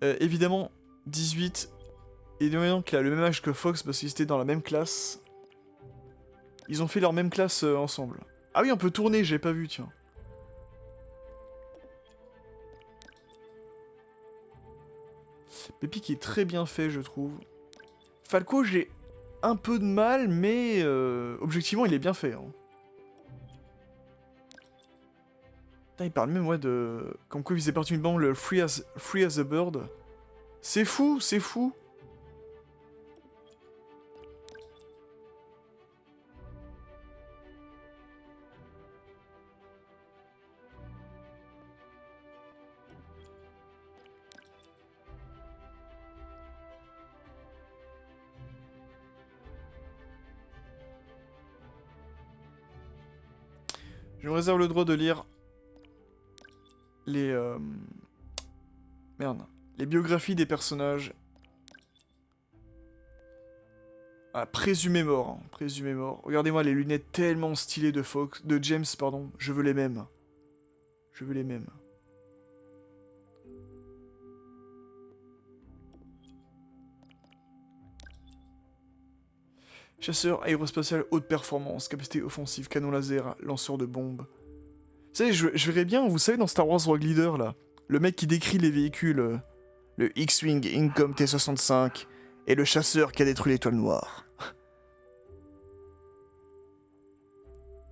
[SPEAKER 1] Évidemment, 18. Et évidemment qu'il a le même âge que Fox parce qu'ils étaient dans la même classe. Ils ont fait leur même classe ensemble. Ah oui, on peut tourner, j'ai pas vu, tiens. Pépi qui est très bien fait, je trouve. Falco, j'ai un peu de mal, mais objectivement, il est bien fait. Hein. Putain, il parle même, ouais, de... Comme quoi il faisait partie d'une bande, le Free as a Bird. C'est fou, c'est fou. Je me réserve le droit de lire les les biographies des personnages. Ah, présumé mort, hein, présumé mort. Regardez-moi les lunettes tellement stylées de James, pardon. Je veux les mêmes. Je veux les mêmes. Chasseur aérospatial haute performance, capacité offensive, canon laser, lanceur de bombes. Vous savez, je verrais bien, vous savez, dans Star Wars Rogue Leader, là, le mec qui décrit les véhicules, le X-Wing Incom T-65, et le chasseur qui a détruit l'étoile noire.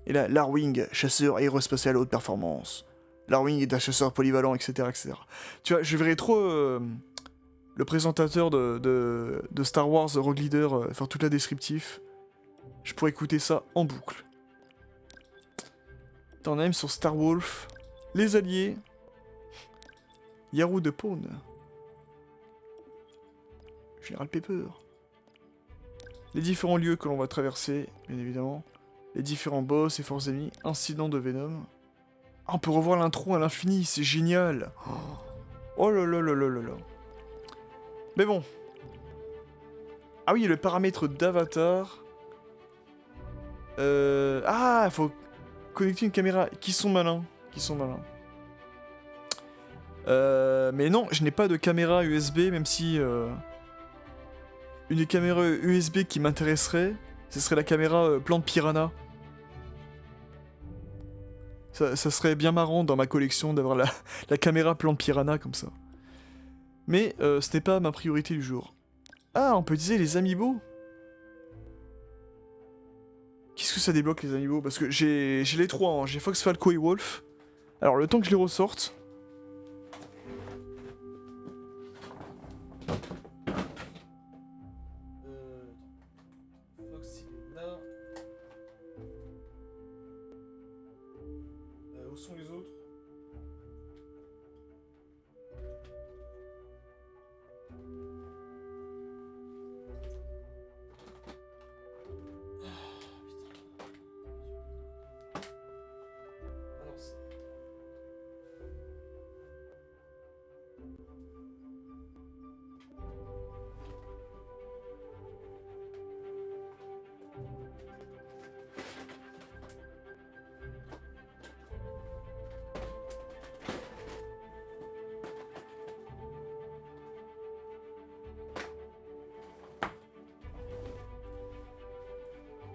[SPEAKER 1] Et là, l'Arwing, chasseur aérospatial haute performance. L'Arwing est un chasseur polyvalent, etc., etc. Tu vois, je verrais trop le présentateur de Star Wars Rogue Leader faire toute la descriptif. Je pourrais écouter ça en boucle. T'en as même sur Star Wolf. Les Alliés. Yarou de Pawn. Général Pepper. Les différents lieux que l'on va traverser, bien évidemment. Les différents boss et forces ennemies. Incident de Venom. Ah, on peut revoir l'intro à l'infini, c'est génial. Oh là là là là là là. Mais bon. Ah oui, le paramètre d'avatar. Ah, faut connecter une caméra. Qui sont malins. Qui sont malins. Mais non, je n'ai pas de caméra USB, même si... une des caméras USB qui m'intéresserait, ce serait la caméra plante piranha. Ça serait bien marrant dans ma collection d'avoir la caméra plante piranha comme ça. Mais ce n'est pas ma priorité du jour. Ah, on peut utiliser les amiibo. Qu'est-ce que ça débloque les amiibo? Parce que j'ai les trois, hein. J'ai Fox, Falco et Wolf. Alors le temps que je les ressorte... Fox il est là. Où sont les autres?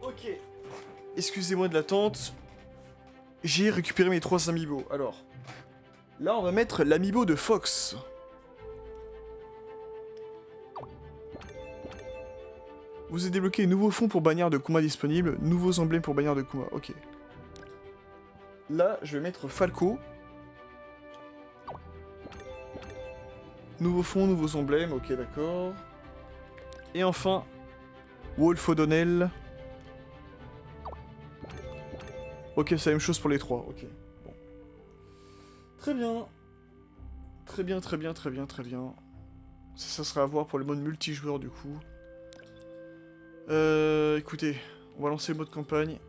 [SPEAKER 1] Ok. Excusez-moi de l'attente. J'ai récupéré mes 3 amiibo. Alors, là on va mettre l'amiibo de Fox. Vous avez débloqué nouveaux fonds pour bannière de Kuma disponibles, nouveaux emblèmes pour bannière de Kuma. Ok. Là, je vais mettre Falco. Nouveau fond, nouveaux emblèmes, ok d'accord. Et enfin, Wolf O'Donnell. Ok, c'est la même chose pour les trois, ok. Bon. Très bien. Très bien, très bien, très bien, très bien. Ça sera à voir pour le mode multijoueur du coup. Écoutez, on va lancer le mode campagne.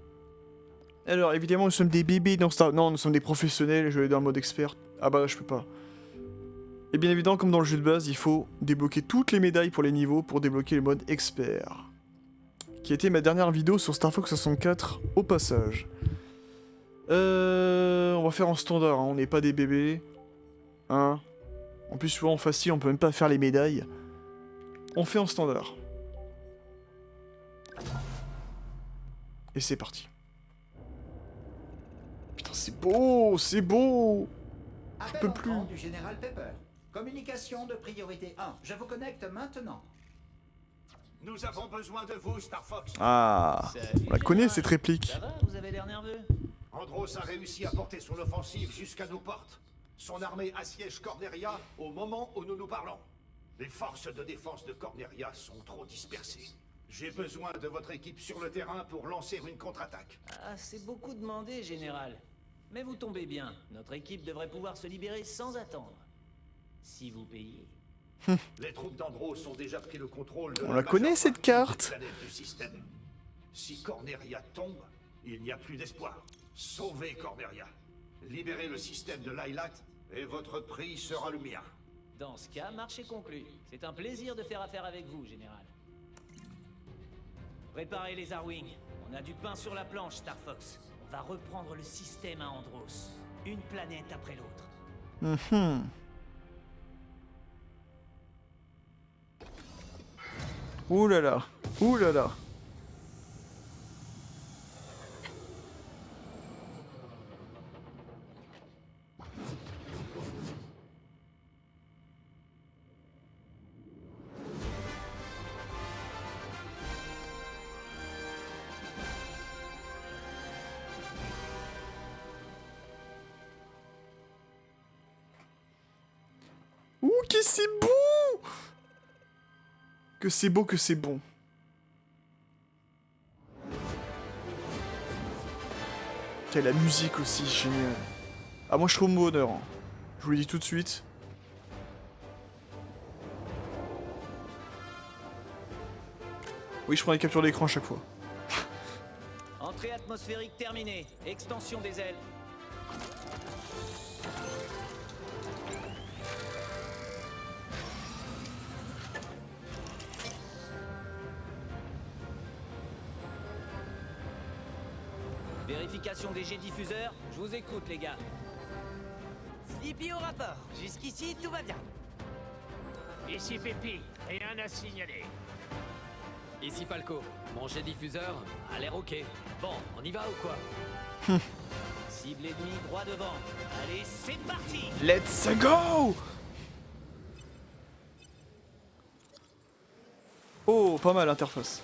[SPEAKER 1] Alors, évidemment, nous sommes des bébés dans Star... Non, nous sommes des professionnels, je vais aller dans le mode expert. Ah bah, je peux pas. Et bien évidemment, comme dans le jeu de base, il faut débloquer toutes les médailles pour les niveaux pour débloquer le mode expert. Qui a été ma dernière vidéo sur Star Fox 64, au passage. On va faire en standard, hein, on n'est pas des bébés. Hein. En plus, souvent en facile, on peut même pas faire les médailles. On fait en standard. Et c'est parti. Putain, c'est beau, c'est beau. Je peux plus.
[SPEAKER 9] Du général Pepper. Communication de priorité 1. Je vous connecte maintenant.
[SPEAKER 2] Nous avons besoin de vous, Star Fox.
[SPEAKER 1] Ah, on la connaît cette réplique.
[SPEAKER 7] Ça va, vous avez l'air nerveux?
[SPEAKER 2] Andros a réussi à porter son offensive jusqu'à nos portes. Son armée assiège Corneria au moment où nous nous parlons. Les forces de défense de Corneria sont trop dispersées. J'ai besoin de votre équipe sur le terrain pour lancer une contre-attaque.
[SPEAKER 7] Ah, c'est beaucoup demandé, général. Mais vous tombez bien. Notre équipe devrait pouvoir se libérer sans attendre. Si vous payez.
[SPEAKER 2] Les troupes d'Andros ont déjà pris le contrôle de
[SPEAKER 1] On la connaît cette carte.
[SPEAKER 2] Du système. Si Corneria tombe, il n'y a plus d'espoir. Sauvez Corneria. Libérez le système de Lylat et votre prix sera le mien.
[SPEAKER 7] Dans ce cas, marché conclu. C'est un plaisir de faire affaire avec vous, général. Préparez les Arwing. On a du pain sur la planche, Star Fox. On va reprendre le système à Andros. Une planète après l'autre.
[SPEAKER 1] Ouh là là, ouh là là. Ouh, que c'est beau! Que c'est beau, que c'est bon. Putain, la musique aussi, génial. Ah, moi je serai au mot honneur. Hein. Je vous le dis tout de suite. Oui, je prends les captures d'écran à chaque fois.
[SPEAKER 7] Entrée atmosphérique terminée. Extension des ailes. Vérification des jets diffuseurs. Je vous écoute, les gars.
[SPEAKER 11] Sleepy au rapport. Jusqu'ici, tout va bien.
[SPEAKER 4] Ici Pépi, rien à signaler.
[SPEAKER 12] Ici Falco, mon jet diffuseur a l'air ok. Bon, on y va ou quoi?
[SPEAKER 7] Cible ennemie droit devant. Allez, c'est parti!
[SPEAKER 1] Let's go! Oh, pas mal l'interface.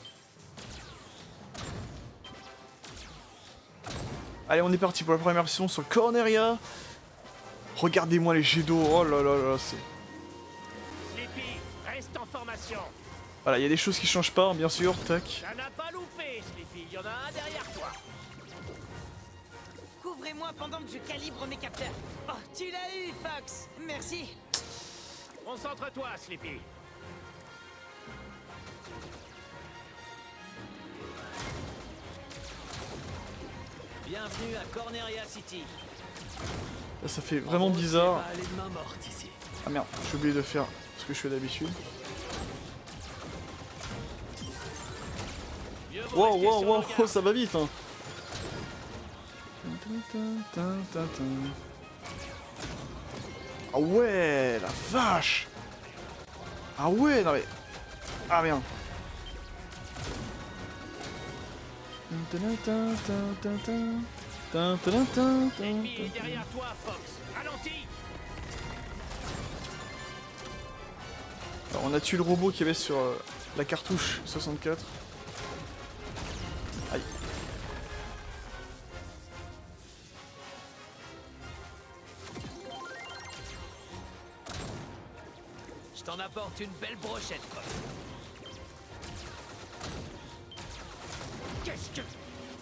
[SPEAKER 1] Allez, on est parti pour la première mission sur Corneria. Regardez-moi les jets d'eau. Oh là là là, c'est...
[SPEAKER 4] Sleepy, reste en formation.
[SPEAKER 1] Voilà, il y a des choses qui changent pas, bien sûr. Tac.
[SPEAKER 4] Ça n'a pas loupé, Sleepy. Il y en a un derrière toi.
[SPEAKER 11] Couvrez-moi pendant que je calibre mes capteurs. Oh, tu l'as eu, Fox. Merci.
[SPEAKER 4] Concentre-toi, Sleepy.
[SPEAKER 7] Bienvenue à Corneria City.
[SPEAKER 1] Là, ça fait vraiment bizarre.
[SPEAKER 12] Aller de main morte ici.
[SPEAKER 1] Ah merde, j'ai oublié de faire ce que je fais d'habitude. Wow, wow, wow, oh, ça va vite, hein. Ah ouais, la vache. Ah ouais, non mais... Ah merde.
[SPEAKER 4] L'ennemi est derrière toi, Fox. Ralentis.
[SPEAKER 1] Alors, on a tué le robot qui avait sur la cartouche 64. Aïe.
[SPEAKER 12] t'en apporte une belle brochette, Fox.
[SPEAKER 4] Qu'est-ce que...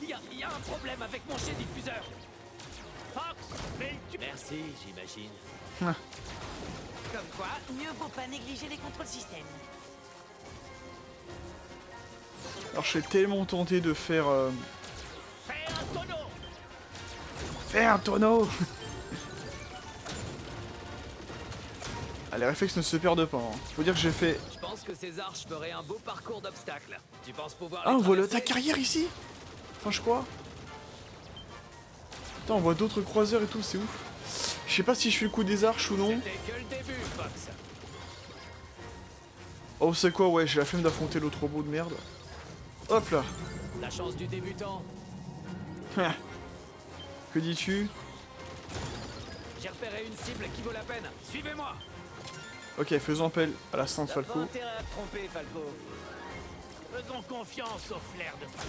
[SPEAKER 12] Il y a un problème avec mon jet diffuseur.
[SPEAKER 4] Fox, mais tu...
[SPEAKER 12] Merci, j'imagine.
[SPEAKER 11] Comme quoi, mieux vaut pas négliger les contrôles système.
[SPEAKER 1] Alors je suis tellement tenté de faire...
[SPEAKER 4] Fais un tonneau.
[SPEAKER 1] Fais un tonneau. Ah, les réflexes ne se perdent pas. Hein. Faut dire que j'ai fait...
[SPEAKER 12] Je pense que ces arches feraient un beau parcours d'obstacles. Tu penses pouvoir
[SPEAKER 1] Ah,
[SPEAKER 12] les
[SPEAKER 1] on voit
[SPEAKER 12] traverser?
[SPEAKER 1] ta carrière ici. Enfin, je crois. Putain, on voit d'autres croiseurs et tout, c'est ouf. Je sais pas si je fais le coup des arches ou non.
[SPEAKER 12] C'était que le début, Fox.
[SPEAKER 1] Oh, c'est quoi, ouais, j'ai la flemme d'affronter l'autre robot de merde. Hop là.
[SPEAKER 12] La chance du débutant.
[SPEAKER 1] Que dis-tu?
[SPEAKER 12] J'ai repéré une cible qui vaut la peine. Suivez-moi.
[SPEAKER 1] Ok, faisons appel à la Sainte
[SPEAKER 7] T'as pas
[SPEAKER 1] Falco.
[SPEAKER 7] intérêt à te tromper, Falco.
[SPEAKER 4] Faisons confiance au flair de Falco.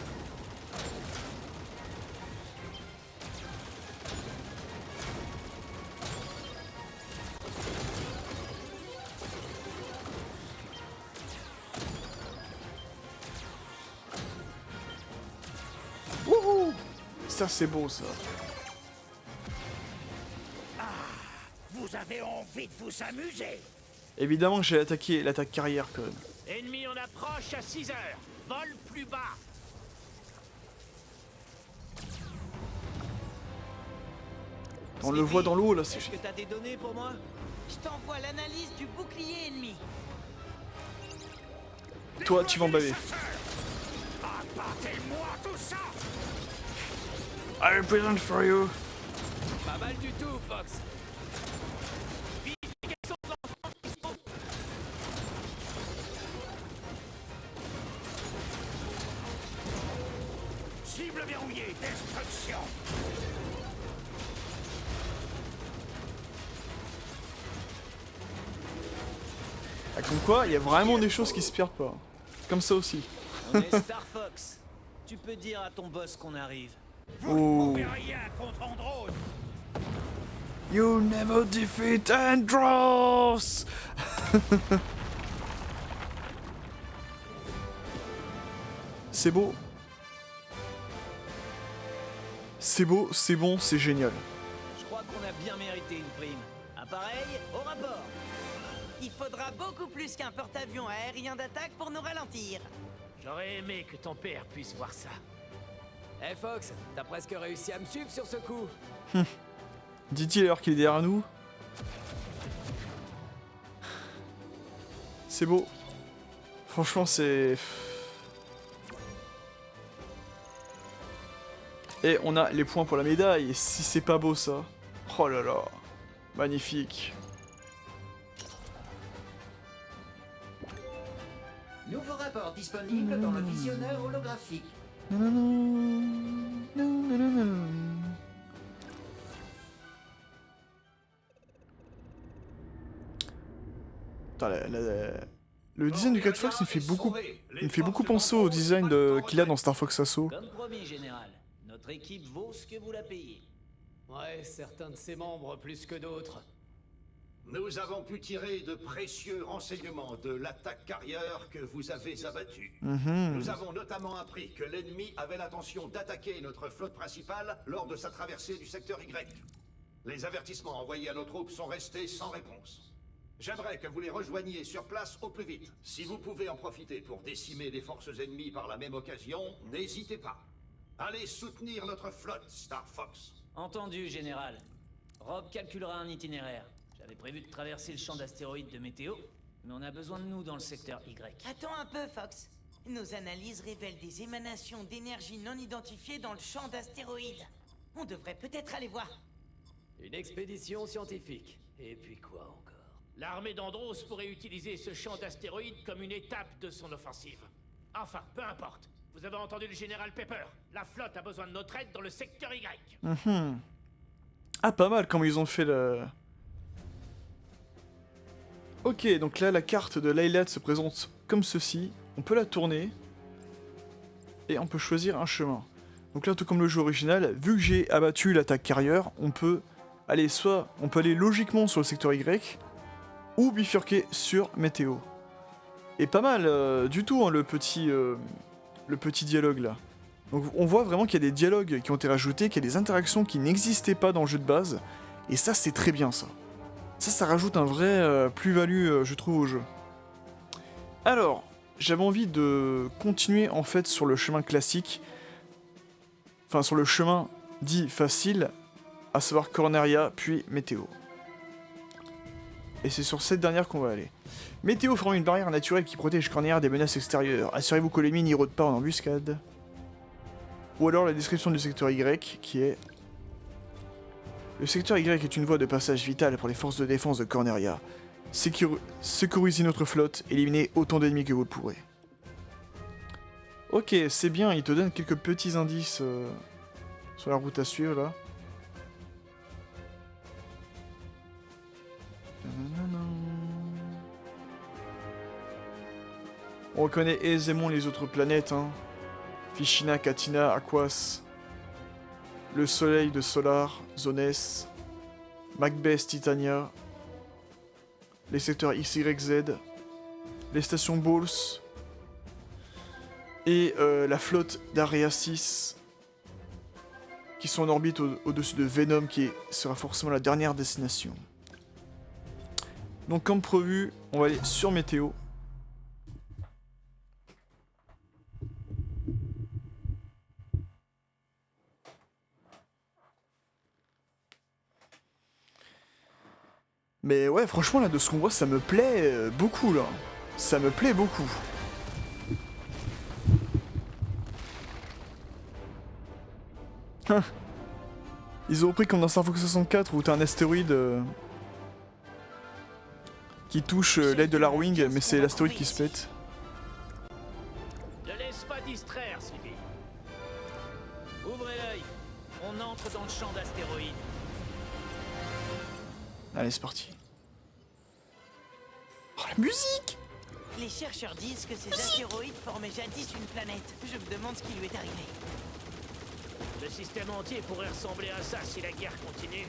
[SPEAKER 1] Wouhou! Ça, c'est beau, ça.
[SPEAKER 2] Vous avez envie de vous amuser?
[SPEAKER 1] Évidemment que j'ai attaqué l'attaque carrière, quand même.
[SPEAKER 4] Ennemi en approche à 6 heures. Vol plus bas.
[SPEAKER 1] On le voit dans l'eau, là, c'est...
[SPEAKER 7] Est-ce que t'as des données pour moi?
[SPEAKER 11] Je t'envoie l'analyse du bouclier ennemi.
[SPEAKER 1] Toi, tu vas en baver.
[SPEAKER 2] Abattez-moi tout ça!
[SPEAKER 1] I present for you.
[SPEAKER 12] Pas mal du tout, Fox.
[SPEAKER 2] Cible verrouillée, destruction!
[SPEAKER 1] Ah, comme quoi, il y a vraiment des choses qui se perdent pas. Comme ça aussi.
[SPEAKER 7] On est Star Fox. Tu peux dire à ton boss qu'on arrive.
[SPEAKER 2] Vous ne pouvez rien contre Andros!
[SPEAKER 1] You never defeat Andros. C'est beau. C'est beau, c'est bon, c'est génial.
[SPEAKER 7] Je crois qu'on a bien mérité une prime. Appareil, au rapport.
[SPEAKER 11] Il faudra beaucoup plus qu'un porte-avions aérien d'attaque pour nous ralentir.
[SPEAKER 4] J'aurais aimé que ton père puisse voir ça.
[SPEAKER 12] Eh Fox, t'as presque réussi à me suivre sur ce coup.
[SPEAKER 1] Dit-il alors qu'il est derrière nous. C'est beau. Franchement, c'est... Et on a les points pour la médaille. Et si c'est pas beau, ça. Oh là là. Magnifique.
[SPEAKER 9] Nouveau rapport disponible dans le visionneur holographique.
[SPEAKER 1] Putain, le design du 4 Fox il me fait beaucoup penser au design qu'il a dans Star Fox Assault.
[SPEAKER 7] Comme promis, Général. Notre équipe vaut ce que vous la payez.
[SPEAKER 12] Ouais, certains de ses membres plus que d'autres.
[SPEAKER 2] Nous avons pu tirer de précieux renseignements de l'attaque carrière que vous avez abattue. Nous avons notamment appris que l'ennemi avait l'intention d'attaquer notre flotte principale lors de sa traversée du secteur Y. Les avertissements envoyés à nos troupes sont restés sans réponse. J'aimerais que vous les rejoigniez sur place au plus vite. Si vous pouvez en profiter pour décimer les forces ennemies par la même occasion, n'hésitez pas. Allez soutenir notre flotte, Star Fox.
[SPEAKER 7] Entendu, Général. Rob calculera un itinéraire. J'avais prévu de traverser le champ d'astéroïdes de météo, mais on a besoin de nous dans le secteur Y.
[SPEAKER 11] Attends un peu, Fox. Nos analyses révèlent des émanations d'énergie non identifiées dans le champ d'astéroïdes. On devrait peut-être aller voir.
[SPEAKER 12] Une expédition scientifique. Et puis quoi encore?
[SPEAKER 4] L'armée d'Andros pourrait utiliser ce champ d'astéroïdes comme une étape de son offensive. Enfin, peu importe. Vous avez entendu le général Pepper. La flotte a besoin de notre aide dans le secteur Y.
[SPEAKER 1] Ah, pas mal comme ils ont fait le... Ok, donc là, la carte de l'Aylat se présente comme ceci. On peut la tourner. Et on peut choisir un chemin. Donc là, tout comme le jeu original, vu que j'ai abattu l'attaque carrière, on peut aller soit... On peut aller logiquement sur le secteur Y, ou bifurquer sur Météo. Et pas mal du tout hein, le petit dialogue là. Donc on voit vraiment qu'il y a des dialogues qui ont été rajoutés, qu'il y a des interactions qui n'existaient pas dans le jeu de base, et ça c'est très bien ça. Ça rajoute un vrai plus-value je trouve au jeu. Alors, j'avais envie de continuer en fait sur le chemin classique, enfin sur le chemin dit facile, à savoir Corneria puis Météo. Et c'est sur cette dernière qu'on va aller. Météo forme une barrière naturelle qui protège Corneria des menaces extérieures. Assurez-vous que l'ennemi n'y rôde pas en embuscade. Ou alors la description du secteur Y, qui est... Le secteur Y est une voie de passage vitale pour les forces de défense de Corneria. Sécurisez notre flotte, éliminez autant d'ennemis que vous le pourrez. Ok, c'est bien, il te donne quelques petits indices sur la route à suivre, là. On reconnaît aisément les autres planètes, hein. Fichina, Catina, Aquas, le soleil de Solar, Zones, Macbeth, Titania, les secteurs X, Y, Z, les stations Balls, et la flotte d'Area 6, qui sont en orbite au-dessus de Venom, qui sera forcément la dernière destination. Donc comme prévu, on va aller sur Météo. Mais ouais, franchement, là, de ce qu'on voit, ça me plaît beaucoup, là. Ça me plaît beaucoup. Ils ont repris comme dans Star Fox 64, où t'as un astéroïde qui touche l'aide de l'Arwing, mais c'est l'astéroïde qui se pète.
[SPEAKER 4] Ne laisse pas distraire, Sibyl. Ouvrez l'œil. On entre dans le champ d'astéroïdes.
[SPEAKER 1] Allez, c'est parti. Oh, la musique!
[SPEAKER 11] Les chercheurs disent que ces astéroïdes formaient jadis une planète. Je me demande ce qui lui est arrivé.
[SPEAKER 4] Le système entier pourrait ressembler à ça si la guerre continue.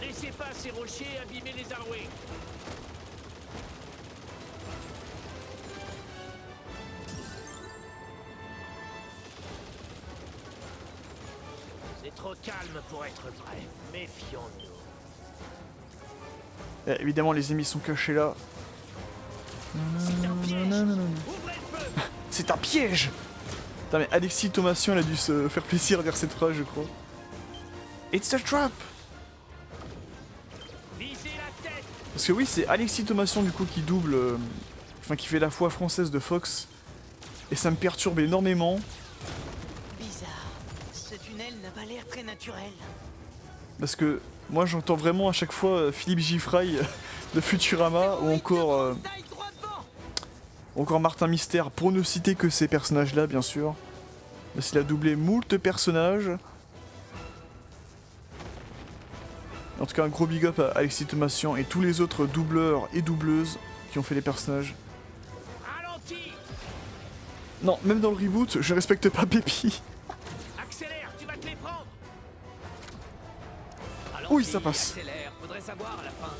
[SPEAKER 4] Laissez pas ces rochers abîmer les Arwings. C'est trop calme pour être vrai. Méfions-nous.
[SPEAKER 1] Évidemment, les ennemis sont cachés là.
[SPEAKER 4] C'est un piège. Ouvrez le feu.
[SPEAKER 1] C'est un piège! Putain, mais Alexis Thomasian, il a dû se faire plaisir à dire cette phrase, je crois. It's a trap!
[SPEAKER 4] Visez la tête.
[SPEAKER 1] Parce que oui, c'est Alexis Thomasian du coup qui double, enfin qui fait la voix française de Fox, et ça me perturbe énormément.
[SPEAKER 11] Bizarre. Ce tunnel n'a pas l'air très naturel.
[SPEAKER 1] Parce que moi j'entends vraiment à chaque fois Philippe Giffray de Futurama, ou encore Martin Mystère, pour ne citer que ces personnages-là, bien sûr. Parce qu'il a doublé moult personnages. En tout cas, un gros big up à Alexis Thomasian et tous les autres doubleurs et doubleuses qui ont fait les personnages. Non, même dans le reboot, je respecte pas Pépi.
[SPEAKER 4] Accélère, tu vas te les prendre.
[SPEAKER 1] Oui, ça passe.
[SPEAKER 12] Accélère, faudrait savoir à la fin.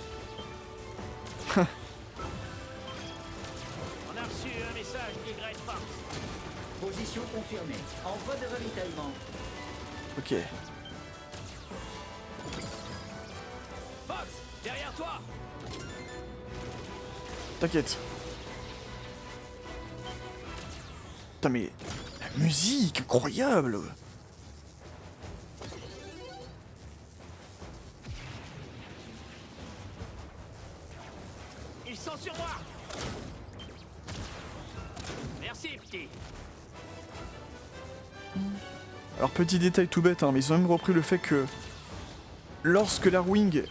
[SPEAKER 4] On a reçu un message Y Force.
[SPEAKER 9] Position confirmée. En voie de ravitaillement.
[SPEAKER 1] Ok.
[SPEAKER 4] Fox, derrière toi.
[SPEAKER 1] T'inquiète. Putain mais... La musique, incroyable!
[SPEAKER 4] Ils sont sur moi. Merci, petit.
[SPEAKER 1] Alors petit détail tout bête, hein, mais ils ont même repris le fait que... Lorsque l'Arwing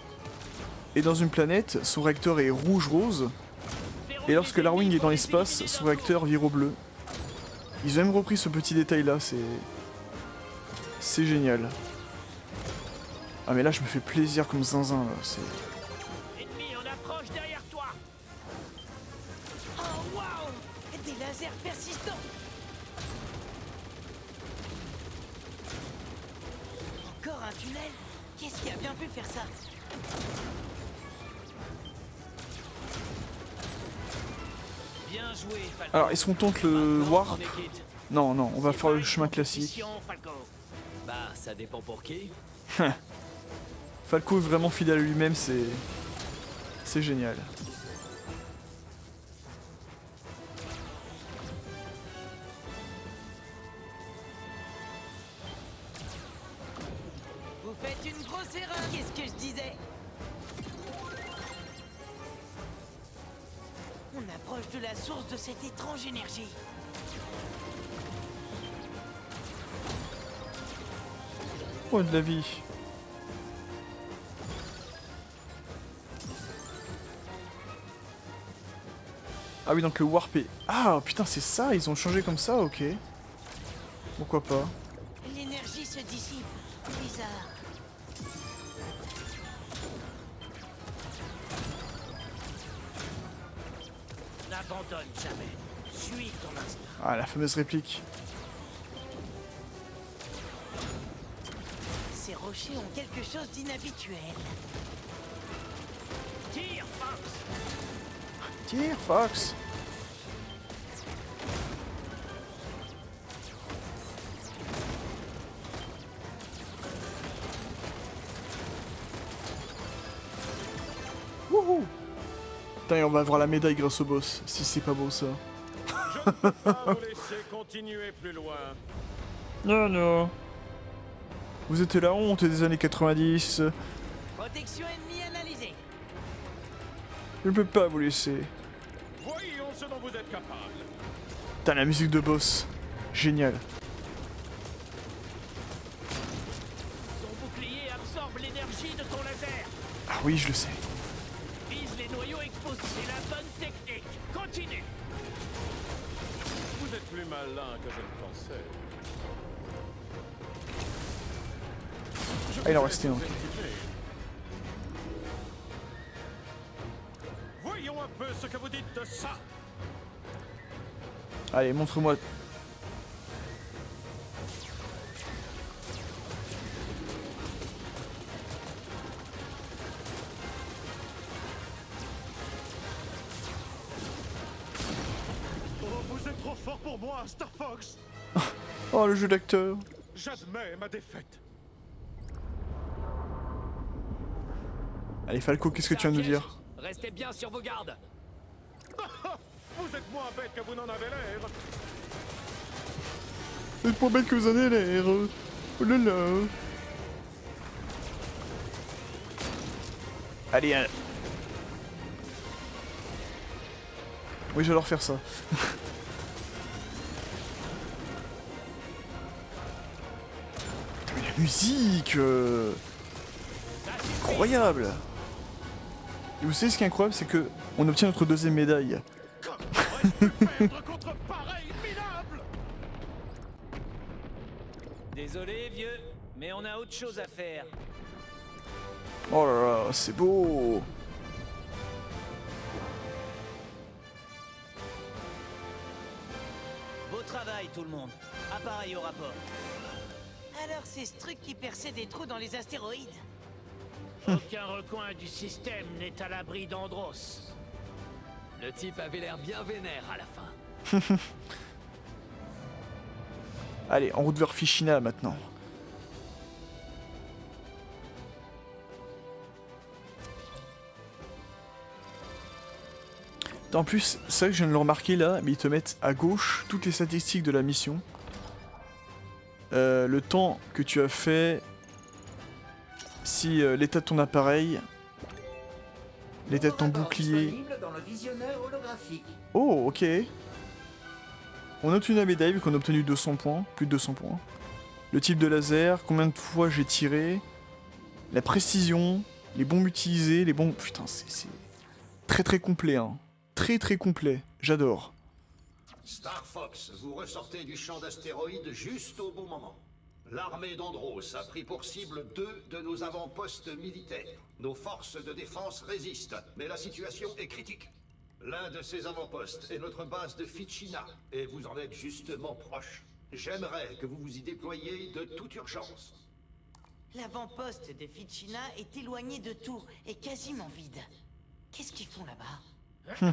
[SPEAKER 1] est dans une planète, son réacteur est rouge-rose. Et lorsque l'Arwing est dans l'espace, son réacteur vire au bleu. Ils ont même repris ce petit détail là, c'est génial. Ah mais là je me fais plaisir comme zinzin là, c'est...
[SPEAKER 4] Ennemi, on approche derrière toi.
[SPEAKER 11] Oh waouh! Des lasers persistants! Encore un tunnel? Qu'est-ce qui a bien pu faire ça?
[SPEAKER 7] Bien joué, Falco.
[SPEAKER 1] Alors, est-ce qu'on tente le warp?
[SPEAKER 4] On est quitte.
[SPEAKER 1] Non, non, on va faire le chemin classique.
[SPEAKER 4] Mission, Falco.
[SPEAKER 12] Bah, ça dépend pour qui.
[SPEAKER 1] Falco est vraiment fidèle à lui-même, c'est génial.
[SPEAKER 11] Vous faites une grosse erreur. Qu'est-ce que je disais? On approche de la source de cette étrange énergie.
[SPEAKER 1] Oh, de la vie. Ah oui, donc le warp est... Ah, putain, c'est ça, ils ont changé comme ça, ok. Pourquoi pas.
[SPEAKER 11] L'énergie se dissipe. Bizarre.
[SPEAKER 4] N'abandonne jamais. Suis ton instinct.
[SPEAKER 1] Ah, la fameuse réplique.
[SPEAKER 11] Ces rochers ont quelque chose d'inhabituel.
[SPEAKER 4] Tire, Fox.
[SPEAKER 1] Tire, Fox. Wouhou. Putain, et on va avoir la médaille grâce au boss, si c'est pas beau ça.
[SPEAKER 3] Je ne peux pas vous laisser continuer plus loin.
[SPEAKER 1] Non, non. Vous êtes la honte des années 90.
[SPEAKER 11] Protection ennemie analysée.
[SPEAKER 1] Je ne peux pas vous laisser.
[SPEAKER 3] Voyons ce dont vous êtes capable.
[SPEAKER 1] Putain, la musique de boss. Génial.
[SPEAKER 4] Son bouclier absorbe l'énergie de ton laser.
[SPEAKER 1] Ah oui, je le sais.
[SPEAKER 4] Vise les noyaux exposés. C'est la bonne technique. Continue.
[SPEAKER 3] Vous êtes plus malin que je ne pensais.
[SPEAKER 1] Ah, il en restait un.
[SPEAKER 3] Voyons un peu ce que vous dites de ça.
[SPEAKER 1] Allez, montre-moi.
[SPEAKER 3] Oh, vous êtes trop fort pour moi, Star Fox.
[SPEAKER 1] Oh, le jeu d'acteur.
[SPEAKER 3] J'admets ma défaite.
[SPEAKER 1] Allez, Falco, qu'est-ce que tu viens de nous dire?
[SPEAKER 12] Restez bien sur vos gardes.
[SPEAKER 3] Vous êtes moins bête que vous n'en avez l'air.
[SPEAKER 1] C'est pas bête que vous en avez l'air. Oh là là. Allez, hein. Oui, j'adore faire ça. Putain, mais la musique incroyable. Et vous savez ce qui est incroyable, c'est que on obtient notre deuxième médaille.
[SPEAKER 3] Perdre contre pareil minable.
[SPEAKER 7] Désolé, vieux, mais on a autre chose à faire.
[SPEAKER 1] Oh là là, c'est beau.
[SPEAKER 7] Beau travail, tout le monde. Appareil au rapport.
[SPEAKER 11] Alors c'est ce truc qui perçait des trous dans les astéroïdes.
[SPEAKER 4] Aucun recoin du système n'est à l'abri d'Andros.
[SPEAKER 12] Le type avait l'air bien vénère à la fin.
[SPEAKER 1] Allez, en route vers Fichina maintenant. En plus, c'est vrai que je viens de le remarquer là, mais ils te mettent à gauche toutes les statistiques de la mission. Le temps que tu as fait, si l'état de ton appareil, l'état de ton bouclier.
[SPEAKER 9] Disponible dans le visionneur holographique.
[SPEAKER 1] Oh, ok. On a obtenu la médaille vu qu'on a obtenu 200 points, plus de 200 points. Le type de laser, combien de fois j'ai tiré, la précision, les bombes utilisées, les bombes... Putain, c'est très très complet, hein. Très très complet, j'adore.
[SPEAKER 2] Star Fox, vous ressortez du champ d'astéroïdes juste au bon moment. L'armée d'Andros a pris pour cible 2 de nos avant-postes militaires. Nos forces de défense résistent, mais la situation est critique. L'un de ces avant-postes est notre base de Fichina, et vous en êtes justement proche. J'aimerais que vous vous y déployiez de toute urgence.
[SPEAKER 11] L'avant-poste de Ficina est éloigné de tout et quasiment vide. Qu'est-ce qu'ils font là-bas?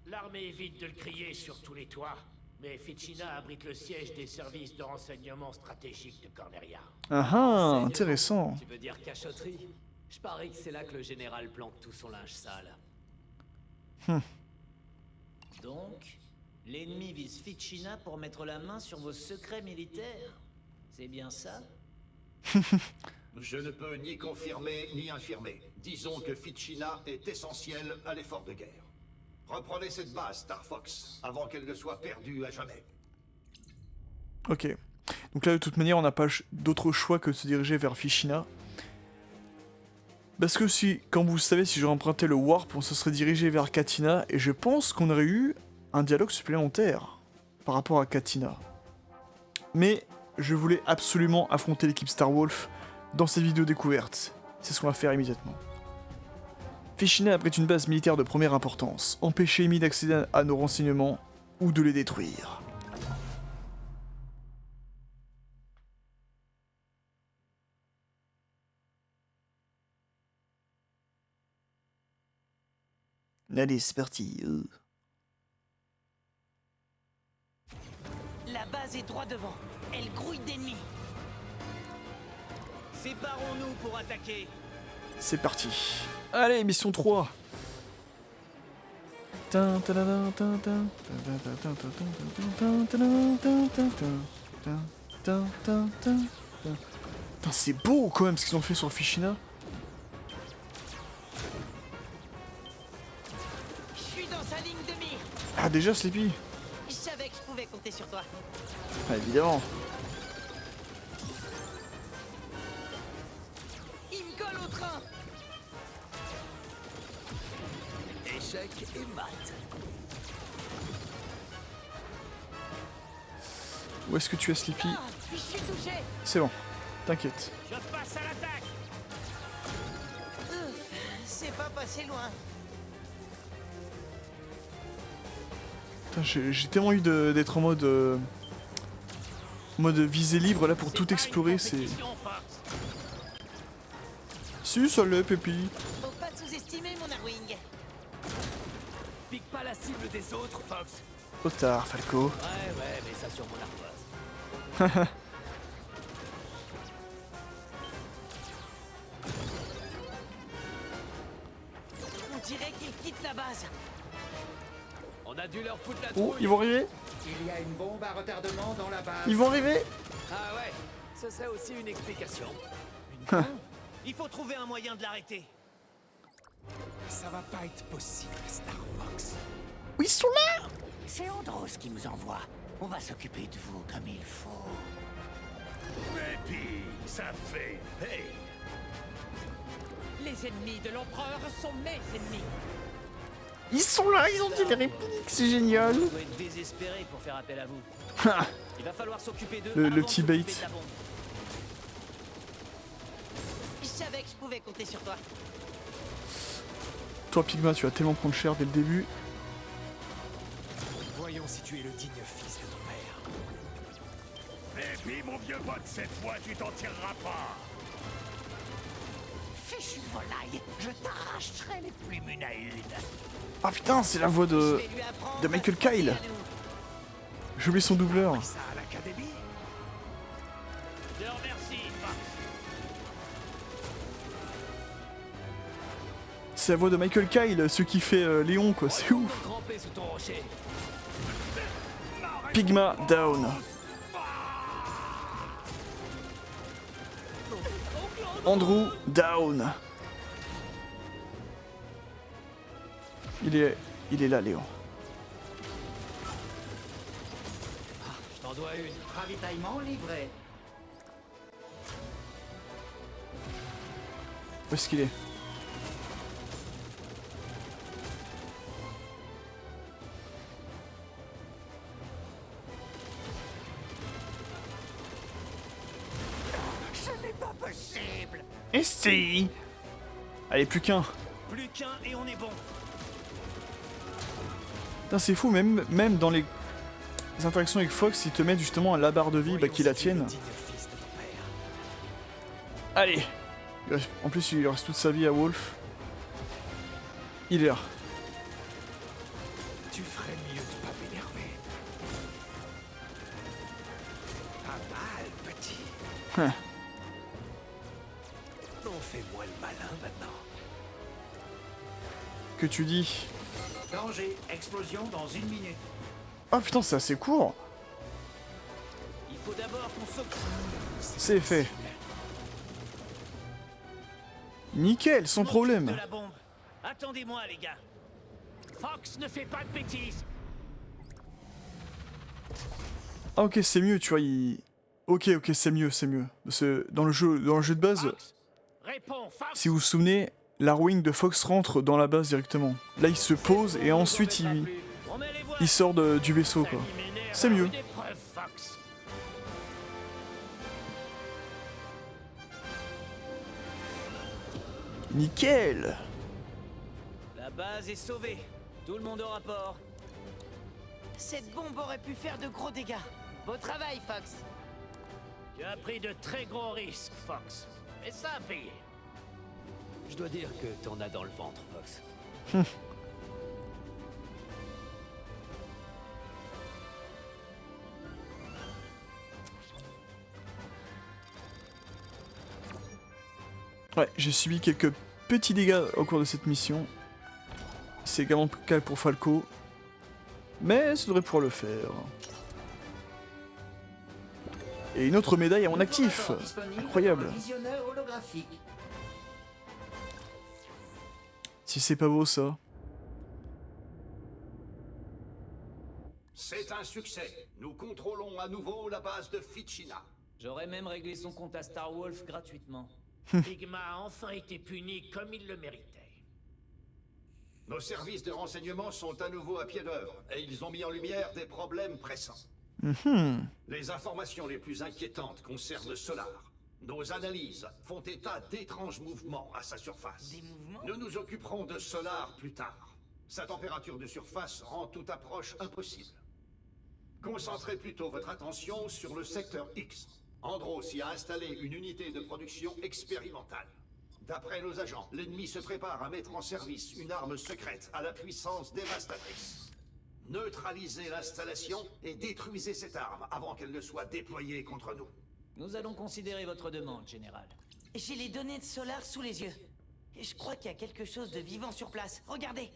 [SPEAKER 4] L'armée évite de le crier sur tous les toits, mais Ficina abrite le siège des services de renseignement stratégique de Corneria.
[SPEAKER 1] Ah ah, intéressant.
[SPEAKER 12] Tu veux dire cachotterie? Je parie que c'est là que le général plante tout son linge sale.
[SPEAKER 7] Donc, l'ennemi vise Ficina pour mettre la main sur vos secrets militaires. C'est bien ça?
[SPEAKER 2] Je ne peux ni confirmer ni infirmer. Disons que Ficina est essentiel à l'effort de guerre. Reprenez cette base, Star Fox, avant qu'elle ne soit perdue à jamais.
[SPEAKER 1] Ok. Donc là, de toute manière, on n'a pas d'autre choix que de se diriger vers Ficina. Parce que si, comme vous le savez, si je empruntais le Warp, on se serait dirigé vers Catina, et je pense qu'on aurait eu un dialogue supplémentaire par rapport à Catina. Mais je voulais absolument affronter l'équipe Star Wolf dans cette vidéo découverte. C'est ce qu'on va faire immédiatement. Ficina abrite une base militaire de première importance. Empêchez Amy d'accéder à nos renseignements ou de les détruire. Allez, c'est parti.
[SPEAKER 11] La base est droit devant. Elle grouille d'ennemis.
[SPEAKER 7] Séparons-nous pour attaquer.
[SPEAKER 1] C'est parti. Allez, mission 3. C'est beau quand même ce qu'ils ont fait sur Ficina.
[SPEAKER 11] Je suis dans sa ligne de mire.
[SPEAKER 1] Ah déjà Sleepy.
[SPEAKER 11] Je savais que je pouvais compter sur toi.
[SPEAKER 1] Ah, évidemment.
[SPEAKER 11] Il me colle au train.
[SPEAKER 10] Échec et mat.
[SPEAKER 1] Où est-ce que tu es Sleepy?
[SPEAKER 11] Ah, je suis touché.
[SPEAKER 1] C'est bon, t'inquiète.
[SPEAKER 4] Je passe à l'attaque.
[SPEAKER 11] C'est pas passé loin.
[SPEAKER 1] J'ai tellement eu d'être en mode visée libre là pour tout explorer, c'est... Si, ça l'est, Pépi.
[SPEAKER 11] Faut pas sous-estimer mon Arwing.
[SPEAKER 12] Pique pas la cible des autres, Fox.
[SPEAKER 1] Trop tard, Falco.
[SPEAKER 12] Ouais, mais ça sur mon ardoise.
[SPEAKER 11] On dirait qu'ils quittent la base.
[SPEAKER 12] On a dû leur foutre la
[SPEAKER 1] Oh,
[SPEAKER 12] trouille.
[SPEAKER 1] ils vont arriver.
[SPEAKER 9] Il y a une bombe à retardement dans la base.
[SPEAKER 1] Ils vont arriver.
[SPEAKER 12] Ah ouais, ce serait aussi une explication.
[SPEAKER 7] Il faut trouver un moyen de l'arrêter.
[SPEAKER 10] Ça va pas être possible, Star Fox.
[SPEAKER 1] Oui, ils sont là.
[SPEAKER 9] C'est Andros qui nous envoie. On va s'occuper de vous comme il faut.
[SPEAKER 5] Et puis, ça fait une paye.
[SPEAKER 11] Les ennemis de l'empereur sont mes ennemis.
[SPEAKER 1] Ils sont là, ils ont dit les répliques, c'est génial.
[SPEAKER 7] On doit être désespéré pour faire appel à vous. Il va falloir s'occuper d'eux.
[SPEAKER 1] Le
[SPEAKER 7] avant de
[SPEAKER 1] petit
[SPEAKER 7] s'occuper
[SPEAKER 1] bait.
[SPEAKER 7] de la bombe.
[SPEAKER 11] Je savais que je pouvais compter sur toi.
[SPEAKER 1] Toi, Pigma, tu vas tellement prendre cher dès le début.
[SPEAKER 10] Voyons si tu es le digne fils de ton père.
[SPEAKER 5] Et puis, mon vieux pote, cette fois, tu t'en tireras pas.
[SPEAKER 9] Fichu volaille, je t'arracherai les plumes une à une.
[SPEAKER 1] Ah putain, c'est la voix de Michael Kyle. J'ai oublié son doubleur.
[SPEAKER 5] Ça à l'académie.
[SPEAKER 4] Je te remercie, Fox.
[SPEAKER 1] C'est la voix de Michael Kyle, ce qui fait Léon, quoi, c'est ouf.
[SPEAKER 12] Trempé sous ton rocher.
[SPEAKER 1] Pigma down. Andrew down. Il est là, Léon.
[SPEAKER 12] Je t'en dois une.
[SPEAKER 9] Ravitaillement livré.
[SPEAKER 1] Où est-ce qu'il est?
[SPEAKER 9] Ce n'est pas possible.
[SPEAKER 1] Et si. Allez, plus qu'un.
[SPEAKER 7] Plus qu'un et on est bon.
[SPEAKER 1] Putain, c'est fou, même dans les interactions avec Fox, ils te mettent justement la barre de vie, bah, qui la tienne. Allez. En plus, il reste toute sa vie à Wolf. Il est là.
[SPEAKER 3] Tu ferais mieux de pas m'énerver. Pas mal, petit.
[SPEAKER 1] Hein.
[SPEAKER 3] On fait moins le malin maintenant.
[SPEAKER 1] Que tu dis?
[SPEAKER 9] Danger, explosion dans 1 minute.
[SPEAKER 1] Ah putain, c'est assez court.
[SPEAKER 7] Il faut d'abord qu'on s'occupe.
[SPEAKER 1] C'est fait. Nickel, sans problème.
[SPEAKER 7] De la bombe. Attendez-moi, les gars.
[SPEAKER 4] Fox, ne fais pas de bêtises.
[SPEAKER 1] Ah ok, c'est mieux, tu vois, il... Ok, c'est mieux, c'est mieux. Dans le jeu de base,
[SPEAKER 4] Fox, réponds, Fox.
[SPEAKER 1] si vous vous souvenez, l'Arwing de Fox rentre dans la base directement. Là, il se pose et ensuite il sort du vaisseau, quoi. C'est mieux.
[SPEAKER 4] Des preuves, Fox.
[SPEAKER 1] Nickel.
[SPEAKER 7] La base est sauvée. Tout le monde au rapport.
[SPEAKER 11] Cette bombe aurait pu faire de gros dégâts. Beau travail, Fox.
[SPEAKER 4] Tu as pris de très gros risques, Fox. Et ça a payé.
[SPEAKER 12] Je dois dire que t'en as dans le ventre, Fox.
[SPEAKER 1] Ouais, j'ai subi quelques petits dégâts au cours de cette mission. C'est également le cas pour Falco. Mais ça devrait pouvoir le faire. Et une autre médaille à mon actif. Incroyable.
[SPEAKER 9] Visionneur holographique.
[SPEAKER 1] Si c'est pas beau ça.
[SPEAKER 2] C'est un succès. Nous contrôlons à nouveau la base de Fichina.
[SPEAKER 7] J'aurais même réglé son compte à Star Wolf gratuitement.
[SPEAKER 4] Pigma a enfin été puni comme il le méritait.
[SPEAKER 2] Nos services de renseignement sont à nouveau à pied d'œuvre et ils ont mis en lumière des problèmes pressants. Les informations les plus inquiétantes concernent Solar. Nos analyses font état d'étranges mouvements à sa surface.
[SPEAKER 11] Des mouvements?
[SPEAKER 2] Nous nous occuperons de Solar plus tard. Sa température de surface rend toute approche impossible. Concentrez plutôt votre attention sur le secteur X. Andros y a installé une unité de production expérimentale. D'après nos agents, l'ennemi se prépare à mettre en service une arme secrète à la puissance dévastatrice. Neutralisez l'installation et détruisez cette arme avant qu'elle ne soit déployée contre nous.
[SPEAKER 7] Nous allons considérer votre demande, Général.
[SPEAKER 11] J'ai les données de Solar sous les yeux. Et je crois qu'il y a quelque chose de vivant sur place. Regardez.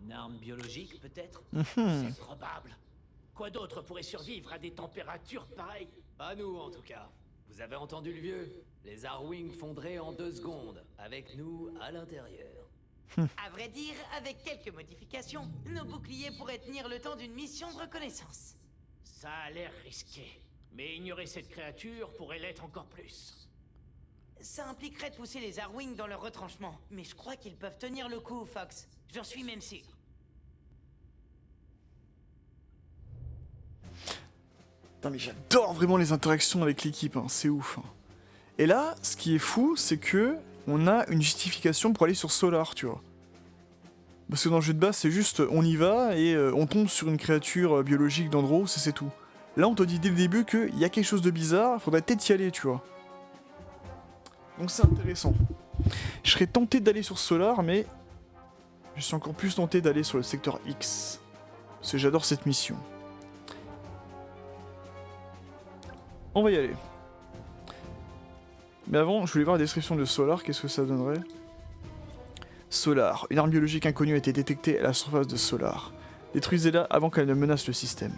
[SPEAKER 7] Une arme biologique, peut-être?
[SPEAKER 4] C'est probable. Quoi d'autre pourrait survivre à des températures pareilles?
[SPEAKER 12] Pas nous, en tout cas. Vous avez entendu le vieux? Les Arwing fonderaient en 2 secondes, avec nous à l'intérieur.
[SPEAKER 11] À vrai dire, avec quelques modifications, nos boucliers pourraient tenir le temps d'une mission de reconnaissance.
[SPEAKER 4] Ça a l'air risqué. Mais ignorer cette créature pourrait l'être encore plus.
[SPEAKER 11] Ça impliquerait de pousser les Arwing dans leur retranchement. Mais je crois qu'ils peuvent tenir le coup, Fox. J'en suis même sûr.
[SPEAKER 1] Putain, mais j'adore vraiment les interactions avec l'équipe, hein. C'est ouf. Hein. Et là, ce qui est fou, c'est que on a une justification pour aller sur Solar, tu vois. Parce que dans le jeu de base, c'est juste on y va et on tombe sur une créature biologique d'Andros et c'est tout. Là, on te dit dès le début qu'il y a quelque chose de bizarre, faudrait peut-être y aller, tu vois. Donc c'est intéressant. Je serais tenté d'aller sur Solar, mais je suis encore plus tenté d'aller sur le secteur X. Parce que j'adore cette mission. On va y aller. Mais avant, je voulais voir la description de Solar, qu'est-ce que ça donnerait? Solar. Une arme biologique inconnue a été détectée à la surface de Solar. Détruisez-la avant qu'elle ne menace le système.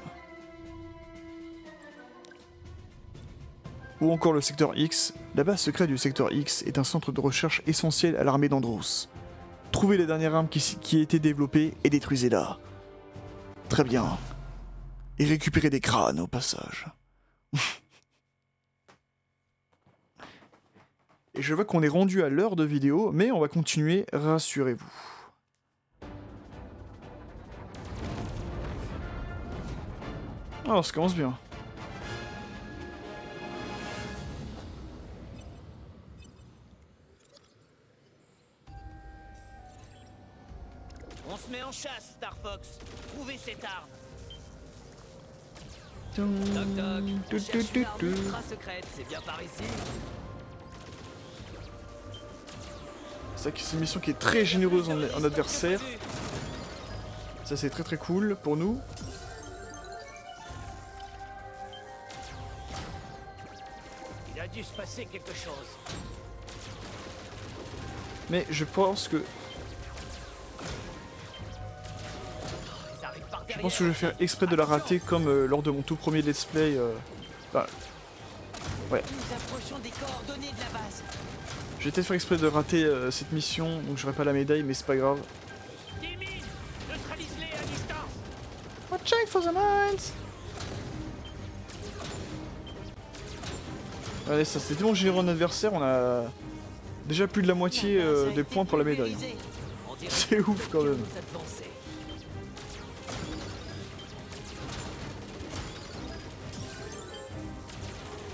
[SPEAKER 1] Ou encore le secteur X. La base secrète du secteur X est un centre de recherche essentiel à l'armée d'Andros. Trouvez la dernière arme qui a été développée et détruisez-la. Très bien. Et récupérez des crânes au passage. Et je vois qu'on est rendu à l'heure de vidéo, mais on va continuer, rassurez-vous. Alors, ça commence bien.
[SPEAKER 7] On se met en chasse, Star Fox. Trouvez cette arme.
[SPEAKER 12] Toc toc, on cherche une arme ultra secrète, c'est bien par ici.
[SPEAKER 1] C'est vrai que c'est une mission qui est très généreuse en adversaire. Ça c'est très très cool pour nous.
[SPEAKER 4] Il a dû se passer quelque chose.
[SPEAKER 1] Mais je pense que... Je pense que je vais faire exprès de la rater comme lors de mon tout premier let's play. Enfin, ouais.
[SPEAKER 11] Nous approchons des coordonnées de la base.
[SPEAKER 1] Je vais peut-être faire exprès de rater cette mission, donc j'aurai pas la médaille, mais c'est pas grave.
[SPEAKER 4] Des mines, neutralise-les à distance.
[SPEAKER 1] Watch out for the mines. Allez, ça c'était tellement généreux en adversaire, on a déjà plus de la moitié des points pour la médaille. C'est ouf quand même.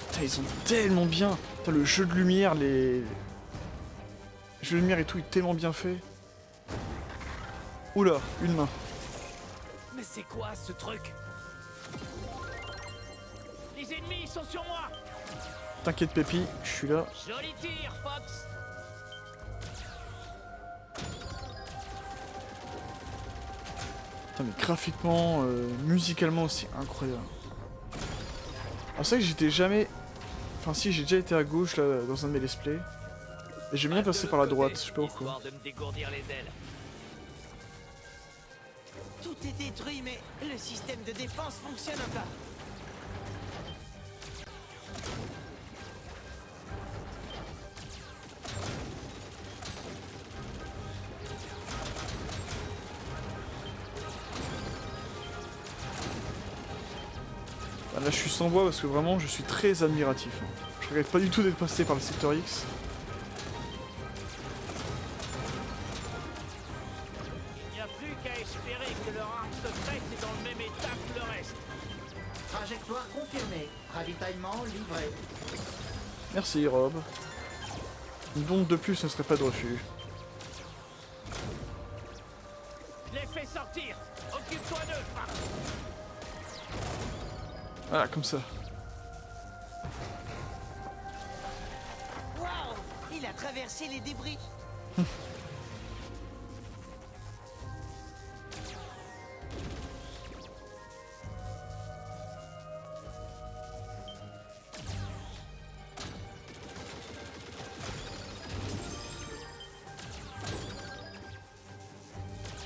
[SPEAKER 1] Putain, ils sont tellement bien. Putain, le jeu de lumière, le jeu de lumière et tout est tellement bien fait. Oula, une main.
[SPEAKER 4] Mais c'est quoi ce truc? Les ennemis sont sur moi.
[SPEAKER 1] T'inquiète Pépi, je suis là.
[SPEAKER 4] Joli tir, Fox.
[SPEAKER 1] Putain, mais graphiquement, musicalement aussi incroyable. Alors c'est vrai que j'étais jamais... Enfin si, j'ai déjà été à gauche là dans un de mes let's play. Et j'aime bien passer par la droite, je sais pas pourquoi.
[SPEAKER 11] Tout est détruit, mais le système de défense fonctionne encore.
[SPEAKER 1] Là je suis sans voix parce que vraiment je suis très admiratif. Je regrette pas du tout d'être passé par le secteur X.
[SPEAKER 4] Il n'y a plus qu'à espérer que leur arme secrète est dans le même état que le reste.
[SPEAKER 9] Trajectoire confirmée. Ravitaillement livré.
[SPEAKER 1] Merci Rob. Une bombe de plus ne serait pas de refus.
[SPEAKER 4] Je les fais sortir. Occupe-toi d'eux, Frank.
[SPEAKER 1] Voilà, comme ça.
[SPEAKER 11] Waouh! Il a traversé les débris.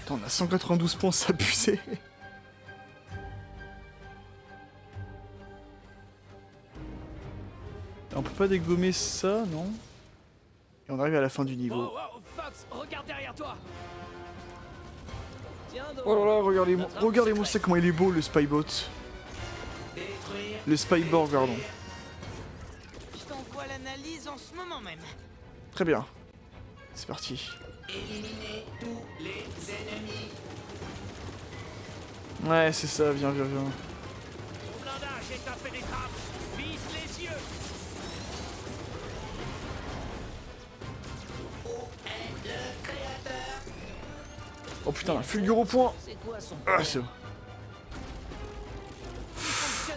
[SPEAKER 1] Attends, on a 192 points, c'est abusé. On peut pas dégommer ça, non? Et on arrive à la fin du niveau.
[SPEAKER 12] Oh, oh, Fox, regarde derrière toi. Tiens donc.
[SPEAKER 1] Oh là là, regardez-moi ça, comment il est beau le Spybot. Le Spyborg, pardon.
[SPEAKER 11] Je t'envoie l'analyse en ce moment même.
[SPEAKER 1] Très bien. C'est parti.
[SPEAKER 11] Éliminez tous les ennemis.
[SPEAKER 1] Ouais, c'est ça, viens.
[SPEAKER 4] Mon blindage est impénétrable. Vise les yeux.
[SPEAKER 1] Oh putain, fulgure au point. Ah, c'est bon.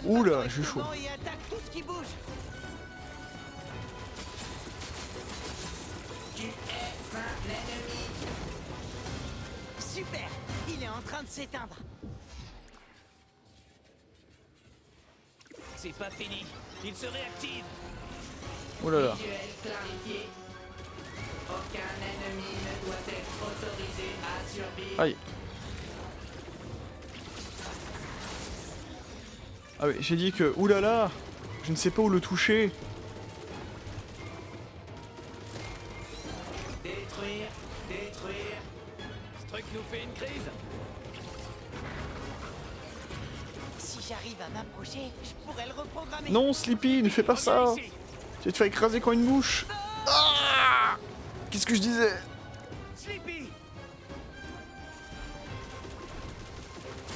[SPEAKER 1] Oula, j'ai chaud.
[SPEAKER 11] Et attaque tout ce qui bouge. Tu es un ennemi. Super, il est en train de s'éteindre.
[SPEAKER 4] C'est pas fini. Il se réactive.
[SPEAKER 1] Oh là là.
[SPEAKER 11] Visuel clarifié. Aucun ennemi ne doit être autorisé à survivre.
[SPEAKER 1] Aïe. Ah oui, j'ai dit que... Oulala, je ne sais pas où le toucher.
[SPEAKER 12] Détruire. Ce truc nous fait une crise.
[SPEAKER 11] Si j'arrive à m'approcher, je pourrais le reprogrammer.
[SPEAKER 1] Non, Sleepy, ne fais pas ça. Tu vas te faire écraser quand une bouche. Ah, qu'est-ce que je disais?
[SPEAKER 4] Sleepy.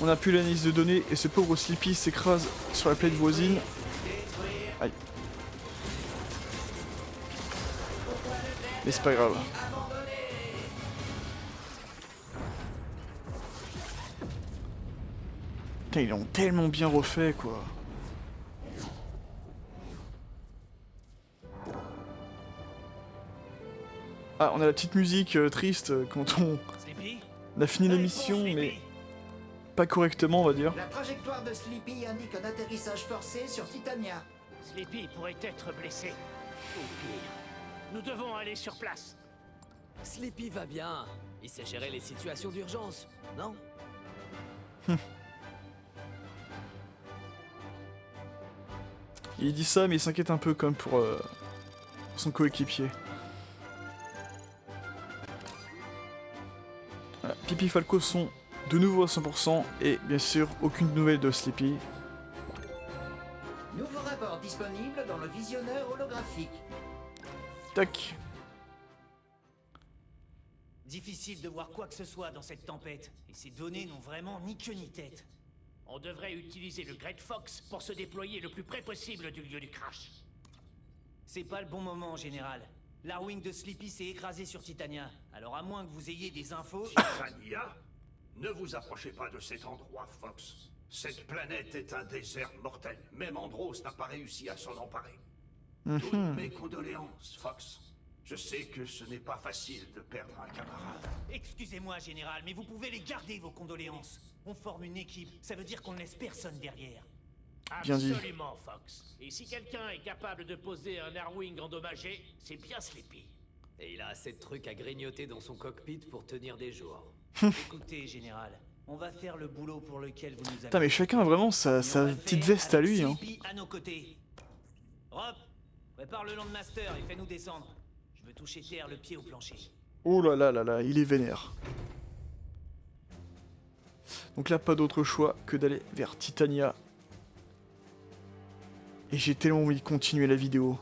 [SPEAKER 1] On a plus l'analyse de données et ce pauvre Sleepy s'écrase sur la planète voisine. Aïe. Mais c'est pas grave. Putain, ils l'ont tellement bien refait, quoi. Ah, on a la petite musique triste quand on a fini l'émission, mais pas correctement, on va dire.
[SPEAKER 9] La trajectoire de Sleepy indique un atterrissage forcé sur Titania.
[SPEAKER 4] Sleepy pourrait être blessé. Ou pire, nous devons aller sur place.
[SPEAKER 12] Sleepy va bien. Il sait gérer les situations d'urgence, non?
[SPEAKER 1] Il dit ça, mais il s'inquiète un peu quand même pour son coéquipier. Voilà, Pipi et Falco sont de nouveau à 100%, et bien sûr, aucune nouvelle de Sleepy.
[SPEAKER 9] Nouveau rapport disponible dans le visionneur holographique.
[SPEAKER 1] Tac.
[SPEAKER 7] Difficile de voir quoi que ce soit dans cette tempête, et ces données n'ont vraiment ni queue ni tête.
[SPEAKER 4] On devrait utiliser le Great Fox pour se déployer le plus près possible du lieu du crash.
[SPEAKER 7] C'est pas le bon moment, général. L'Arwing de Sleepy s'est écrasé sur Titania, alors à moins que vous ayez des infos...
[SPEAKER 2] Titania? Ne vous approchez pas de cet endroit, Fox. Cette planète est un désert mortel. Même Andros n'a pas réussi à s'en emparer. Toutes mes condoléances, Fox. Je sais que ce n'est pas facile de perdre un camarade.
[SPEAKER 7] Excusez-moi, général, mais vous pouvez les garder, vos condoléances. On forme une équipe, ça veut dire qu'on ne laisse personne derrière.
[SPEAKER 1] Bien dit.
[SPEAKER 4] Absolument, Fox. Et si quelqu'un est capable de poser un Arwing endommagé, c'est bien Sleepy.
[SPEAKER 12] Et il a assez de trucs à grignoter dans son cockpit pour tenir des jours.
[SPEAKER 7] Écoutez, général, on va faire le boulot pour lequel vous nous avez...
[SPEAKER 1] Putain, mais chacun a vraiment sa petite veste à lui, hein.
[SPEAKER 7] Sleepy à nos côtés. Rob, prépare le Landmaster et fais-nous descendre. Je veux toucher terre, le pied au plancher.
[SPEAKER 1] Oh là là là là, il est vénère. Donc là, pas d'autre choix que d'aller vers Titania. Et j'ai tellement envie de continuer la vidéo.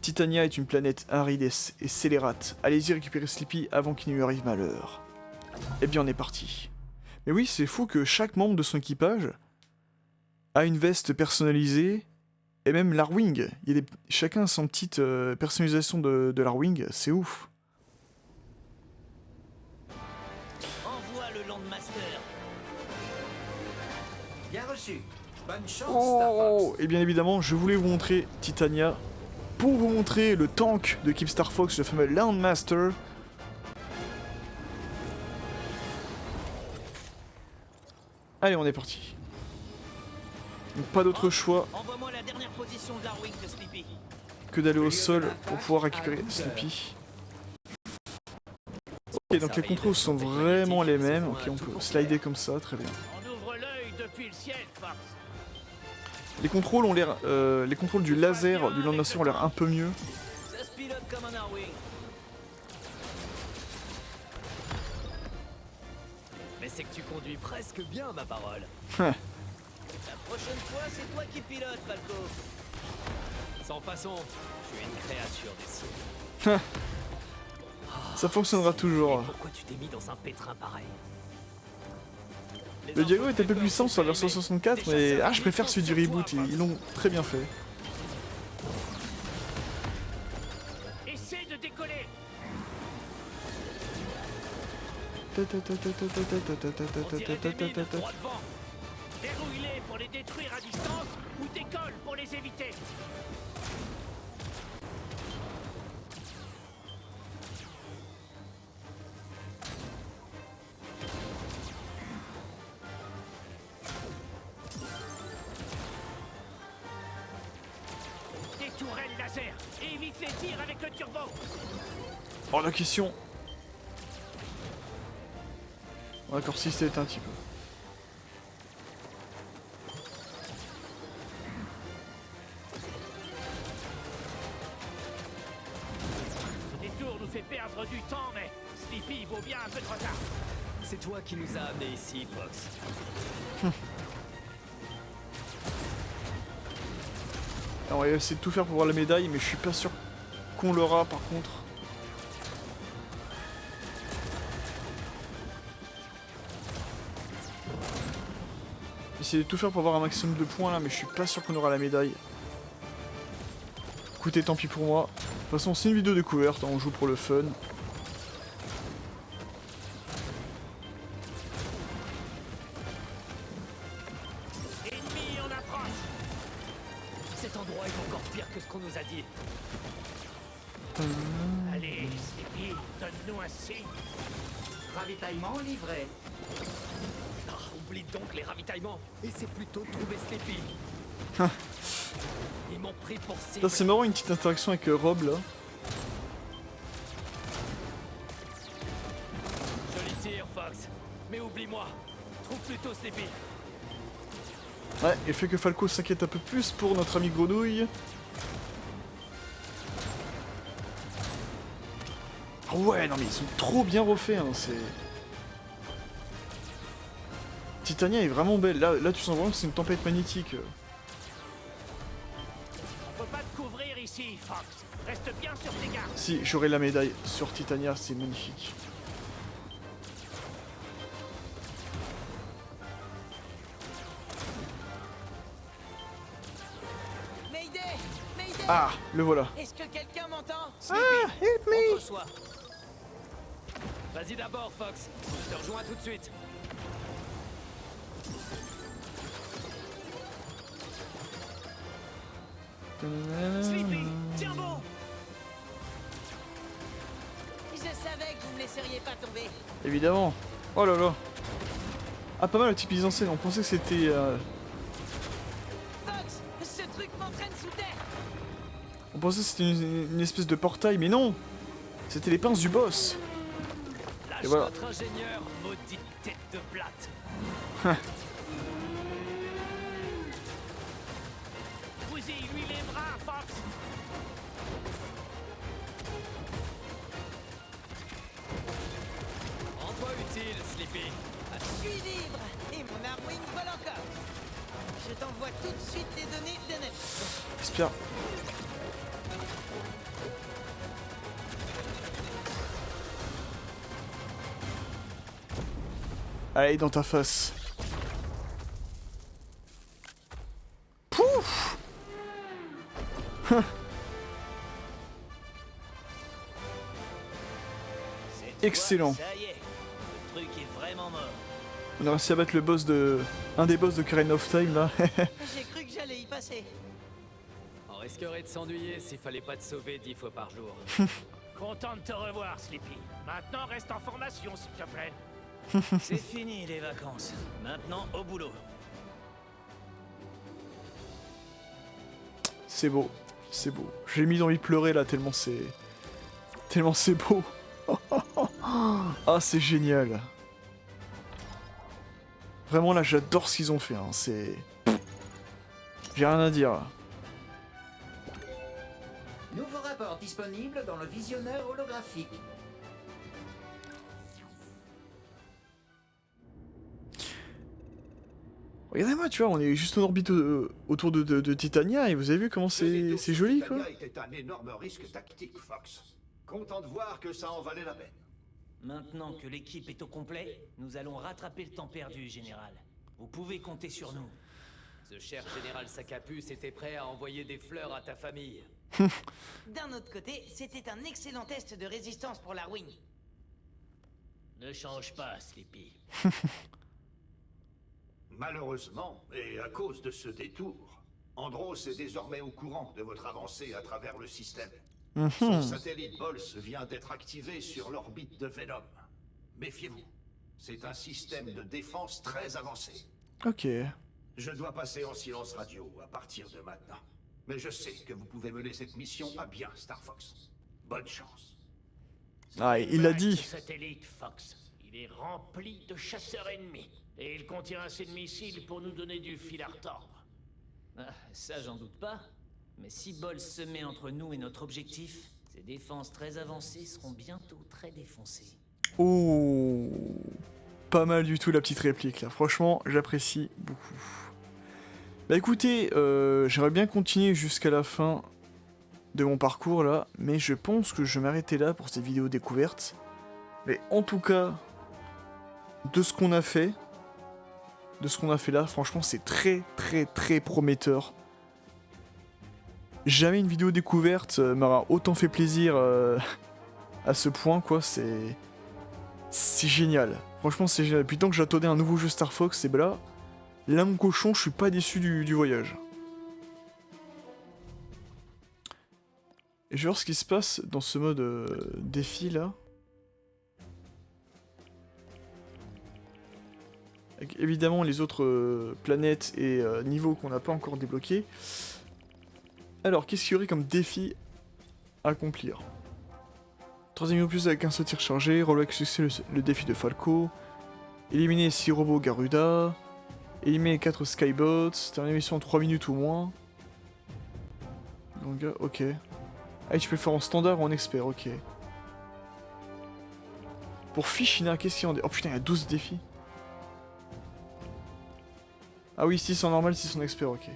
[SPEAKER 1] Titania est une planète aride et scélérate. Allez-y récupérer Sleepy avant qu'il ne lui arrive malheur. Eh bien, on est parti. Mais oui, c'est fou que chaque membre de son équipage a une veste personnalisée. Et même l'Arwing. Chacun a son petite personnalisation de l'Arwing. C'est ouf.
[SPEAKER 7] Envoie le Landmaster.
[SPEAKER 9] Bien reçu. Bonne chance,
[SPEAKER 1] Oh,
[SPEAKER 9] Star Fox.
[SPEAKER 1] et bien évidemment, je voulais vous montrer Titania pour vous montrer le tank de Keep Star Fox, le fameux Landmaster. Allez, on est parti. Donc, pas d'autre choix
[SPEAKER 7] Envoie-moi la dernière position de l'Arwing de Sleepy.
[SPEAKER 1] que d'aller au sol pour pouvoir récupérer Sleepy. Ok, donc les contrôles sont vraiment les mêmes. Ok, on peut slider comme ça, très bien.
[SPEAKER 4] On ouvre l'œil depuis le ciel, Fox.
[SPEAKER 1] Les contrôles ont l'air, les contrôles du laser du Landmaster ont l'air un peu mieux.
[SPEAKER 7] Ça se pilote comme un Arwing.
[SPEAKER 12] Mais c'est que tu conduis presque bien, ma parole.
[SPEAKER 7] La prochaine fois, c'est toi qui pilotes, Falco.
[SPEAKER 12] Sans façon, je suis une créature des cieux.
[SPEAKER 1] Ça fonctionnera toujours.
[SPEAKER 12] Pourquoi tu t'es mis dans un pétrin pareil?
[SPEAKER 1] Le Diago est un peu puissant sur la version 64, mais je préfère celui du reboot, ils l'ont très bien fait.
[SPEAKER 4] Essaie de décoller. On dirait des mines droit devant. Dérouille-les pour les détruire à distance ou décolle pour les éviter. Des tourelles laser. Évite les tirs avec le turbo.
[SPEAKER 1] Oh la question. D'accord, si c'était un petit peu.
[SPEAKER 4] Ce détour nous fait perdre du temps, mais Sleepy vaut bien un peu de retard.
[SPEAKER 12] C'est toi qui nous as amenés ici, Fox.
[SPEAKER 1] Alors, on va essayer de tout faire pour voir la médaille, mais je suis pas sûr qu'on l'aura par contre. Essayer de tout faire pour avoir un maximum de points là, mais je suis pas sûr qu'on aura la médaille. Écoutez, tant pis pour moi. De toute façon, c'est une vidéo découverte, hein, on joue pour le fun.
[SPEAKER 4] Ennemi en approche.
[SPEAKER 12] Cet endroit est encore pire que ce qu'on nous a dit.
[SPEAKER 4] Allez, Sleepy, donne-nous un signe.
[SPEAKER 9] Ravitaillement livré.
[SPEAKER 12] Ah, oublie donc les ravitaillements. Et c'est plutôt trouver Sleepy. Ils m'ont pris pour cible.
[SPEAKER 1] C'est marrant une petite interaction avec Rob là.
[SPEAKER 12] Joli tir, Fox. Mais oublie-moi. Trouve plutôt Sleepy.
[SPEAKER 1] Ouais, et le fait que Falco s'inquiète un peu plus pour notre ami Grenouille. Ah ouais, non mais ils sont trop bien refaits, hein, c'est... Titania est vraiment belle, là tu sens vraiment que c'est une tempête magnétique.
[SPEAKER 4] On peut pas te couvrir ici, Fox. Reste bien sur tes gardes.
[SPEAKER 1] Si, j'aurai la médaille sur Titania, c'est magnifique.
[SPEAKER 11] Mayday! Mayday!
[SPEAKER 1] Ah, le voilà.
[SPEAKER 11] Est-ce que quelqu'un m'entend?
[SPEAKER 1] Ah, help me!
[SPEAKER 12] Entre soi. Vas-y d'abord, Fox. Je te rejoins tout de suite.
[SPEAKER 4] Sleepy, tiens bon.
[SPEAKER 11] Je savais que vous ne laisseriez pas tomber.
[SPEAKER 1] Évidemment. Oh là là. Ah, pas mal la petite mise en scène, on pensait que c'était...
[SPEAKER 11] Fox, ce truc m'entraîne sous terre.
[SPEAKER 1] On pensait que c'était une espèce de portail, mais non. C'était les pinces du boss.
[SPEAKER 12] Lâche
[SPEAKER 1] Et voilà.
[SPEAKER 12] notre ingénieur, maudite tête de plate.
[SPEAKER 4] Bousille lui les bras, Fox.
[SPEAKER 12] Rends-toi utile, Sleepy.
[SPEAKER 11] Je suis libre et mon Arwing vole encore. Je t'envoie tout de suite les données de net.
[SPEAKER 1] J'espère. Allez, dans ta face. Pouf. Excellent.
[SPEAKER 7] Ça y est, le truc est vraiment mort.
[SPEAKER 1] On a réussi à battre le boss de... Un des boss de Karen of Time, là.
[SPEAKER 11] J'ai cru que j'allais y passer.
[SPEAKER 12] On risquerait de s'ennuyer s'il fallait pas te sauver 10 fois par jour.
[SPEAKER 4] Content de te revoir, Sleepy. Maintenant, reste en formation, s'il te plaît.
[SPEAKER 7] C'est fini les vacances. Maintenant au boulot.
[SPEAKER 1] C'est beau. C'est beau. J'ai mis envie de pleurer, là, tellement c'est... Tellement c'est beau. Ah, c'est génial. Vraiment, là, j'adore ce qu'ils ont fait. Hein. C'est... J'ai rien à dire.
[SPEAKER 9] Nouveau rapport disponible dans le visionneur holographique.
[SPEAKER 1] Regardez-moi, tu vois, on est juste en orbite autour de Titania, et vous avez vu comment c'est joli, quoi.
[SPEAKER 2] Titania était un énorme risque tactique, Fox. Content de voir que ça en valait la peine.
[SPEAKER 7] Maintenant que l'équipe est au complet, nous allons rattraper le temps perdu, Général. Vous pouvez compter sur nous.
[SPEAKER 12] Ce cher général Sacapus était prêt à envoyer des fleurs à ta famille.
[SPEAKER 11] D'un autre côté, c'était un excellent test de résistance pour l'Arwing.
[SPEAKER 4] Ne change pas, Sleepy.
[SPEAKER 2] Malheureusement, et à cause de ce détour, Andros est désormais au courant de votre avancée à travers le système. Son satellite Bols vient d'être activé sur l'orbite de Venom. Méfiez-vous, c'est un système de défense très avancé.
[SPEAKER 1] Ok.
[SPEAKER 2] Je dois passer en silence radio à partir de maintenant. Mais je sais que vous pouvez mener cette mission à bien, Star Fox. Bonne chance.
[SPEAKER 1] Ah, il l'a dit.
[SPEAKER 4] Ce satellite, Fox. Il est rempli de chasseurs ennemis. Et il contient assez de missiles pour nous donner du fil à retordre.
[SPEAKER 7] Ah, ça j'en doute pas. Mais si Bols se met entre nous et notre objectif, ses défenses très avancées seront bientôt très défoncées.
[SPEAKER 1] Oh, pas mal du tout la petite réplique là. Franchement, j'apprécie beaucoup. Bah écoutez, j'aimerais bien continuer jusqu'à la fin de mon parcours là, mais je pense que je vais m'arrêter là pour cette vidéo découverte. Mais en tout cas, de ce qu'on a fait là, franchement, c'est très prometteur. Jamais une vidéo découverte m'aura autant fait plaisir à ce point, quoi. C'est génial. Franchement, c'est génial. Depuis tant que j'attendais un nouveau jeu Star Fox, et ben là, mon cochon, je suis pas déçu du voyage. Et je vais voir ce qui se passe dans ce mode défi là. Avec évidemment les autres planètes et niveaux qu'on n'a pas encore débloqués. Alors, qu'est-ce qu'il y aurait comme défi à accomplir? 3ème niveau plus avec un seul tir chargé, relever avec succès le défi de Falco, éliminer 6 robots Garuda, éliminer 4 Skybots, terminer la mission en 3 minutes ou moins. Donc, ok. Ah, tu peux le faire en standard ou en expert, ok. Pour Fichina, qu'est-ce qu'il y a en... Oh putain, il y a 12 défis. Ah oui, 6 en normal, 6 en expert, ok.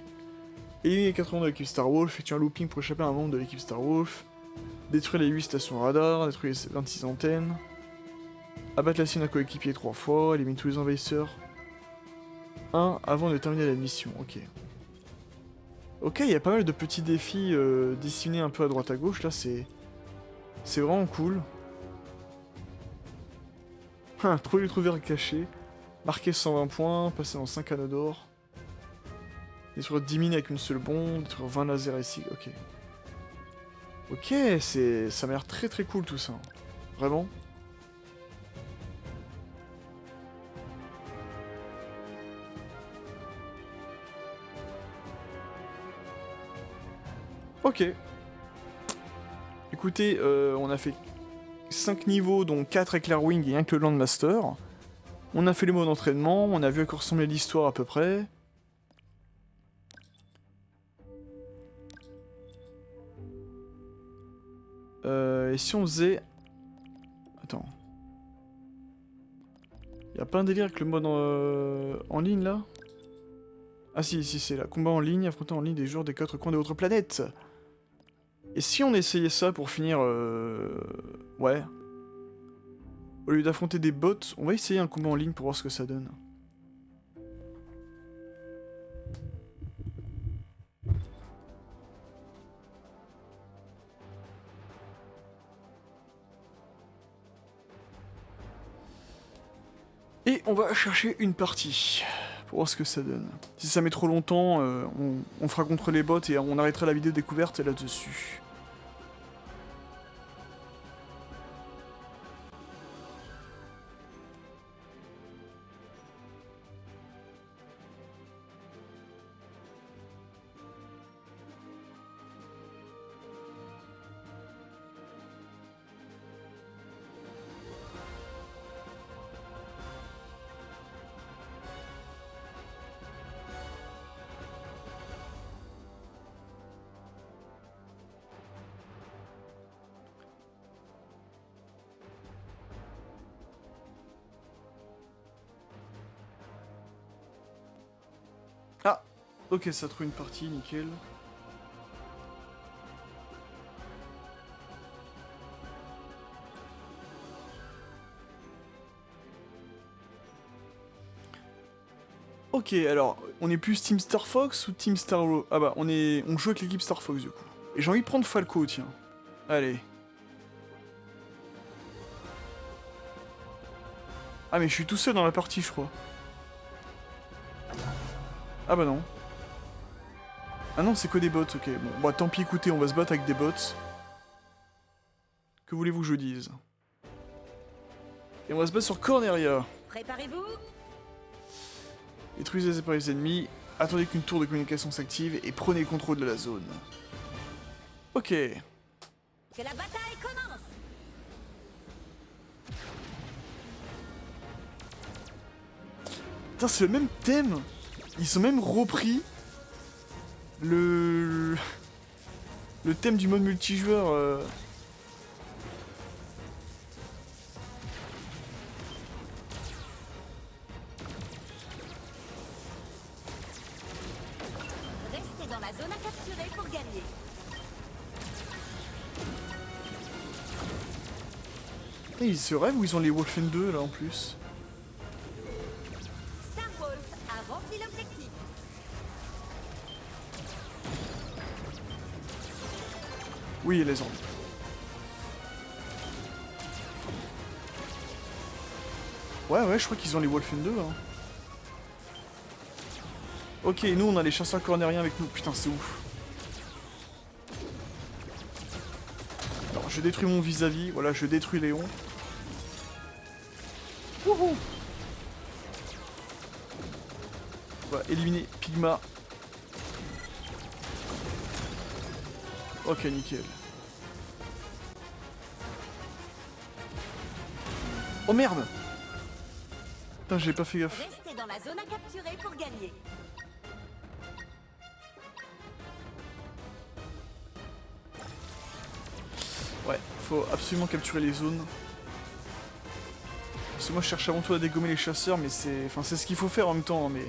[SPEAKER 1] Éliminer les 4 membres de l'équipe Star Wolf, effectuer un looping pour échapper à un membre de l'équipe Star Wolf. Détruire les 8 stations radar, détruire les 26 antennes. Abattre la sienne d'un coéquipier 3 fois, éliminer tous les envahisseurs. 1 avant de terminer la mission, ok. Ok, il y a pas mal de petits défis disséminés un peu à droite à gauche, là c'est vraiment cool. Trouver le trou vert caché, marquer 120 points, passer dans 5 anneaux d'or. Détruire 10 mines avec une seule bombe, détruire 20 lasers ici, ok. Ok, ça m'a l'air très très cool tout ça. Vraiment. Ok. Écoutez, on a fait 5 niveaux, dont 4 avec l'Airwing et 1 que le Landmaster. On a fait les modes d'entraînement, on a vu à quoi ressemblait l'histoire à peu près. Et si on faisait... Attends. Y'a pas un délire avec le mode en ligne là? Ah si, c'est là. Combat en ligne, affrontant en ligne des joueurs des 4 coins de votre planète. Et si on essayait ça pour finir... Ouais. Au lieu d'affronter des bots, on va essayer un combat en ligne pour voir ce que ça donne. Et on va chercher une partie, pour voir ce que ça donne. Si ça met trop longtemps, on fera contre les bots et on arrêtera la vidéo découverte là-dessus. Ah, ok, ça trouve une partie, nickel. Ok, alors, on est plus Team Star Fox ou Team Star... Ah bah, on joue avec l'équipe Star Fox, du coup. Et j'ai envie de prendre Falco, tiens. Allez. Ah, mais je suis tout seul dans la partie, je crois. Ah bah non. Ah non, c'est que des bots, ok. Bon, bah tant pis, écoutez, on va se battre avec des bots. Que voulez-vous que je dise? Et on va se battre sur Corneria.
[SPEAKER 11] Préparez-vous.
[SPEAKER 1] Détruisez les appareils ennemis, attendez qu'une tour de communication s'active et prenez le contrôle de la zone. Ok.
[SPEAKER 11] Que la bataille commence.
[SPEAKER 1] Putain, c'est le même thème. Ils ont même repris le thème du mode multijoueur.
[SPEAKER 11] Restez dans la zone à capturer pour gagner.
[SPEAKER 1] Et ils se rêvent ou ils ont les Wolfen 2 là en plus?
[SPEAKER 11] Star Wolf a rempli l'objectif.
[SPEAKER 1] Oui, les ordres. Ouais, je crois qu'ils ont les Wolfen 2 hein. Ok, nous on a les chasseurs cornériens avec nous. Putain, c'est ouf. je détruis mon vis-à-vis. Voilà, je détruis Léon. Wouhou. On va éliminer Pigma. Ok, nickel. Oh merde! Putain, j'ai pas fait gaffe.
[SPEAKER 13] Restez dans la zone à capturer pour gagner.
[SPEAKER 1] Ouais, faut absolument capturer les zones. Parce que moi je cherche avant tout à dégommer les chasseurs, mais c'est... Enfin, c'est ce qu'il faut faire en même temps, mais...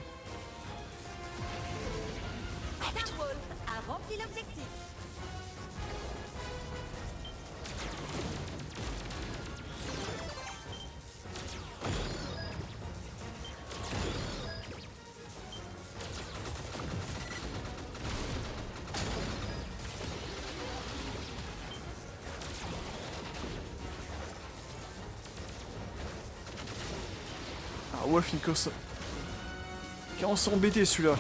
[SPEAKER 13] Starwolf a rempli l'objectif.
[SPEAKER 1] Ah, Wolf, il commence à embêter celui-là.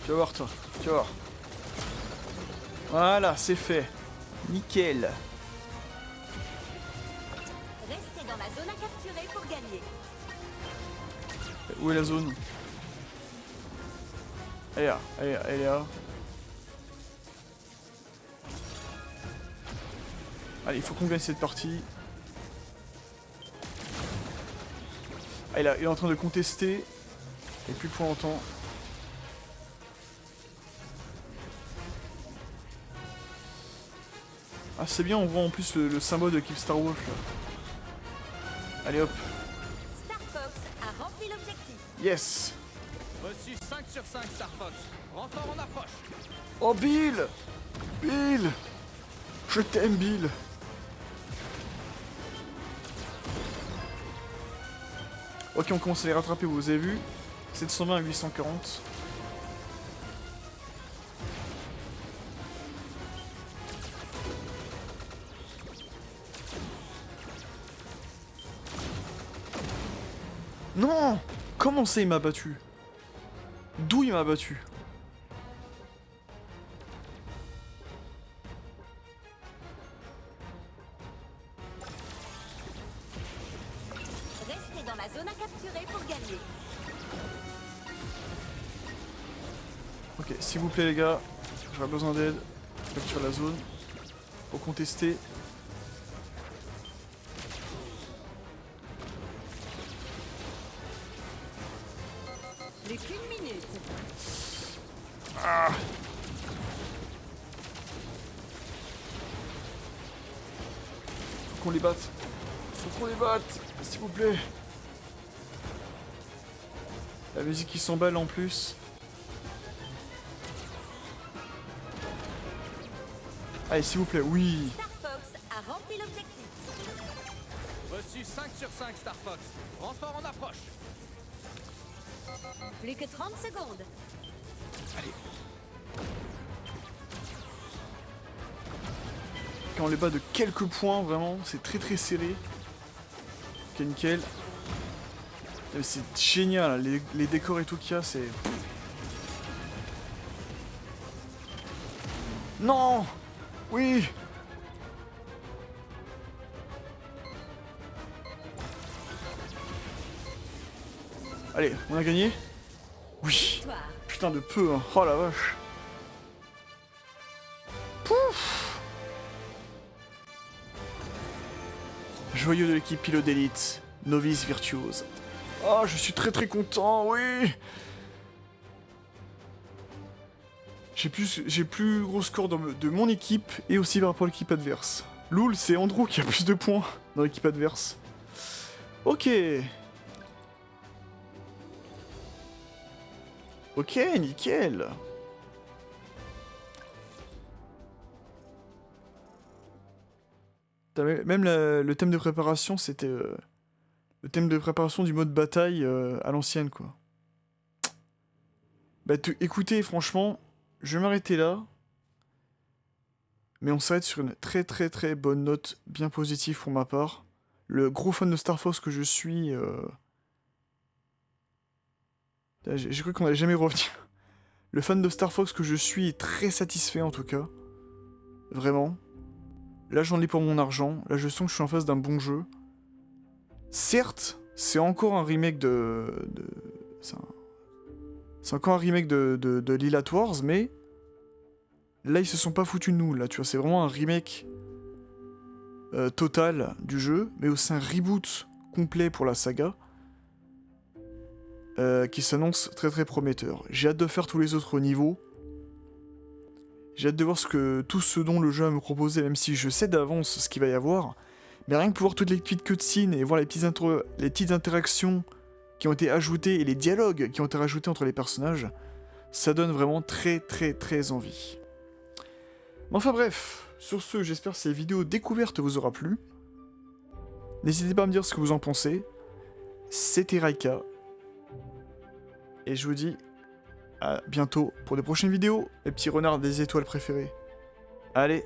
[SPEAKER 1] Tu vas voir toi, tu vas voir. Voilà, c'est fait. Nickel.
[SPEAKER 13] Restez dans la zone à capturer pour gagner.
[SPEAKER 1] Où est la zone? Elle est là, elle est là. Allez, il faut qu'on gagne cette partie. Ah, il est en train de contester. Et plus pour longtemps. Ah, c'est bien, on voit en plus le symbole de Kill Star Wolf là. Allez hop.
[SPEAKER 13] Star Fox a rempli l'objectif.
[SPEAKER 1] Yes.
[SPEAKER 14] Reçu 5 sur 5, Star Fox. Renfort en approche.
[SPEAKER 1] Oh Bill! Bill! Je t'aime Bill! Ok, on commence à les rattraper, vous avez vu? 720 à 840. Non! Comment ça il m'a battu? D'où il m'a battu?
[SPEAKER 13] Restez dans la zone à capturer pour gagner.
[SPEAKER 1] Ok, s'il vous plaît les gars, j'aurais besoin d'aide. Capture la zone. Pour contester.
[SPEAKER 13] Plus qu'une minute.
[SPEAKER 1] Ah. Faut qu'on les batte. Faut qu'on les batte, s'il vous plaît. La musique qui s'emballe en plus. Allez, s'il vous plaît, oui.
[SPEAKER 13] Star Fox a rempli l'objectif.
[SPEAKER 14] Reçu 5 sur 5, Star Fox. Renfort en approche.
[SPEAKER 13] Plus que 30 secondes.
[SPEAKER 1] Allez. Quand on les bat de quelques points, vraiment, c'est très très serré. Ok, nickel. C'est génial, les décors et tout qu'il y a, c'est... Non! Oui! Allez, on a gagné? Oui! Putain de peu, hein. Oh la vache! Pouf! Joyeux de l'équipe pilote d'élite, novice virtuose. Oh, je suis très très content, oui! J'ai plus gros score de mon équipe et aussi par rapport à l'équipe adverse. Loul, c'est Andrew qui a plus de points dans l'équipe adverse. Ok. Ok, nickel. Même le thème de préparation, c'était le thème de préparation du mode bataille à l'ancienne, quoi. Bah écoutez, franchement, je vais m'arrêter là. Mais on s'arrête sur une très très très bonne note, bien positive pour ma part. Le gros fan de Star Fox que je suis... J'ai cru qu'on allait jamais revenir. Le fan de Star Fox que je suis est très satisfait en tout cas. Vraiment. Là j'en ai pour mon argent. Là je sens que je suis en face d'un bon jeu. Certes, c'est encore un remake c'est encore un remake de Lylat Wars, mais... Là ils se sont pas foutus de nous, là tu vois. C'est vraiment un remake total du jeu, mais aussi un reboot complet pour la saga. Qui s'annonce très très prometteur. J'ai hâte de faire tous les autres niveaux. J'ai hâte de voir tout ce dont le jeu a me proposer, même si je sais d'avance ce qu'il va y avoir. Mais rien que pour voir toutes les petites cutscenes et voir les petites interactions qui ont été ajoutées et les dialogues qui ont été rajoutés entre les personnages, ça donne vraiment très très très envie. Mais enfin bref, sur ce, j'espère que cette vidéo découverte vous aura plu. N'hésitez pas à me dire ce que vous en pensez. C'était Raika. Et je vous dis à bientôt pour de prochaines vidéos, les petits renards des étoiles préférés. Allez!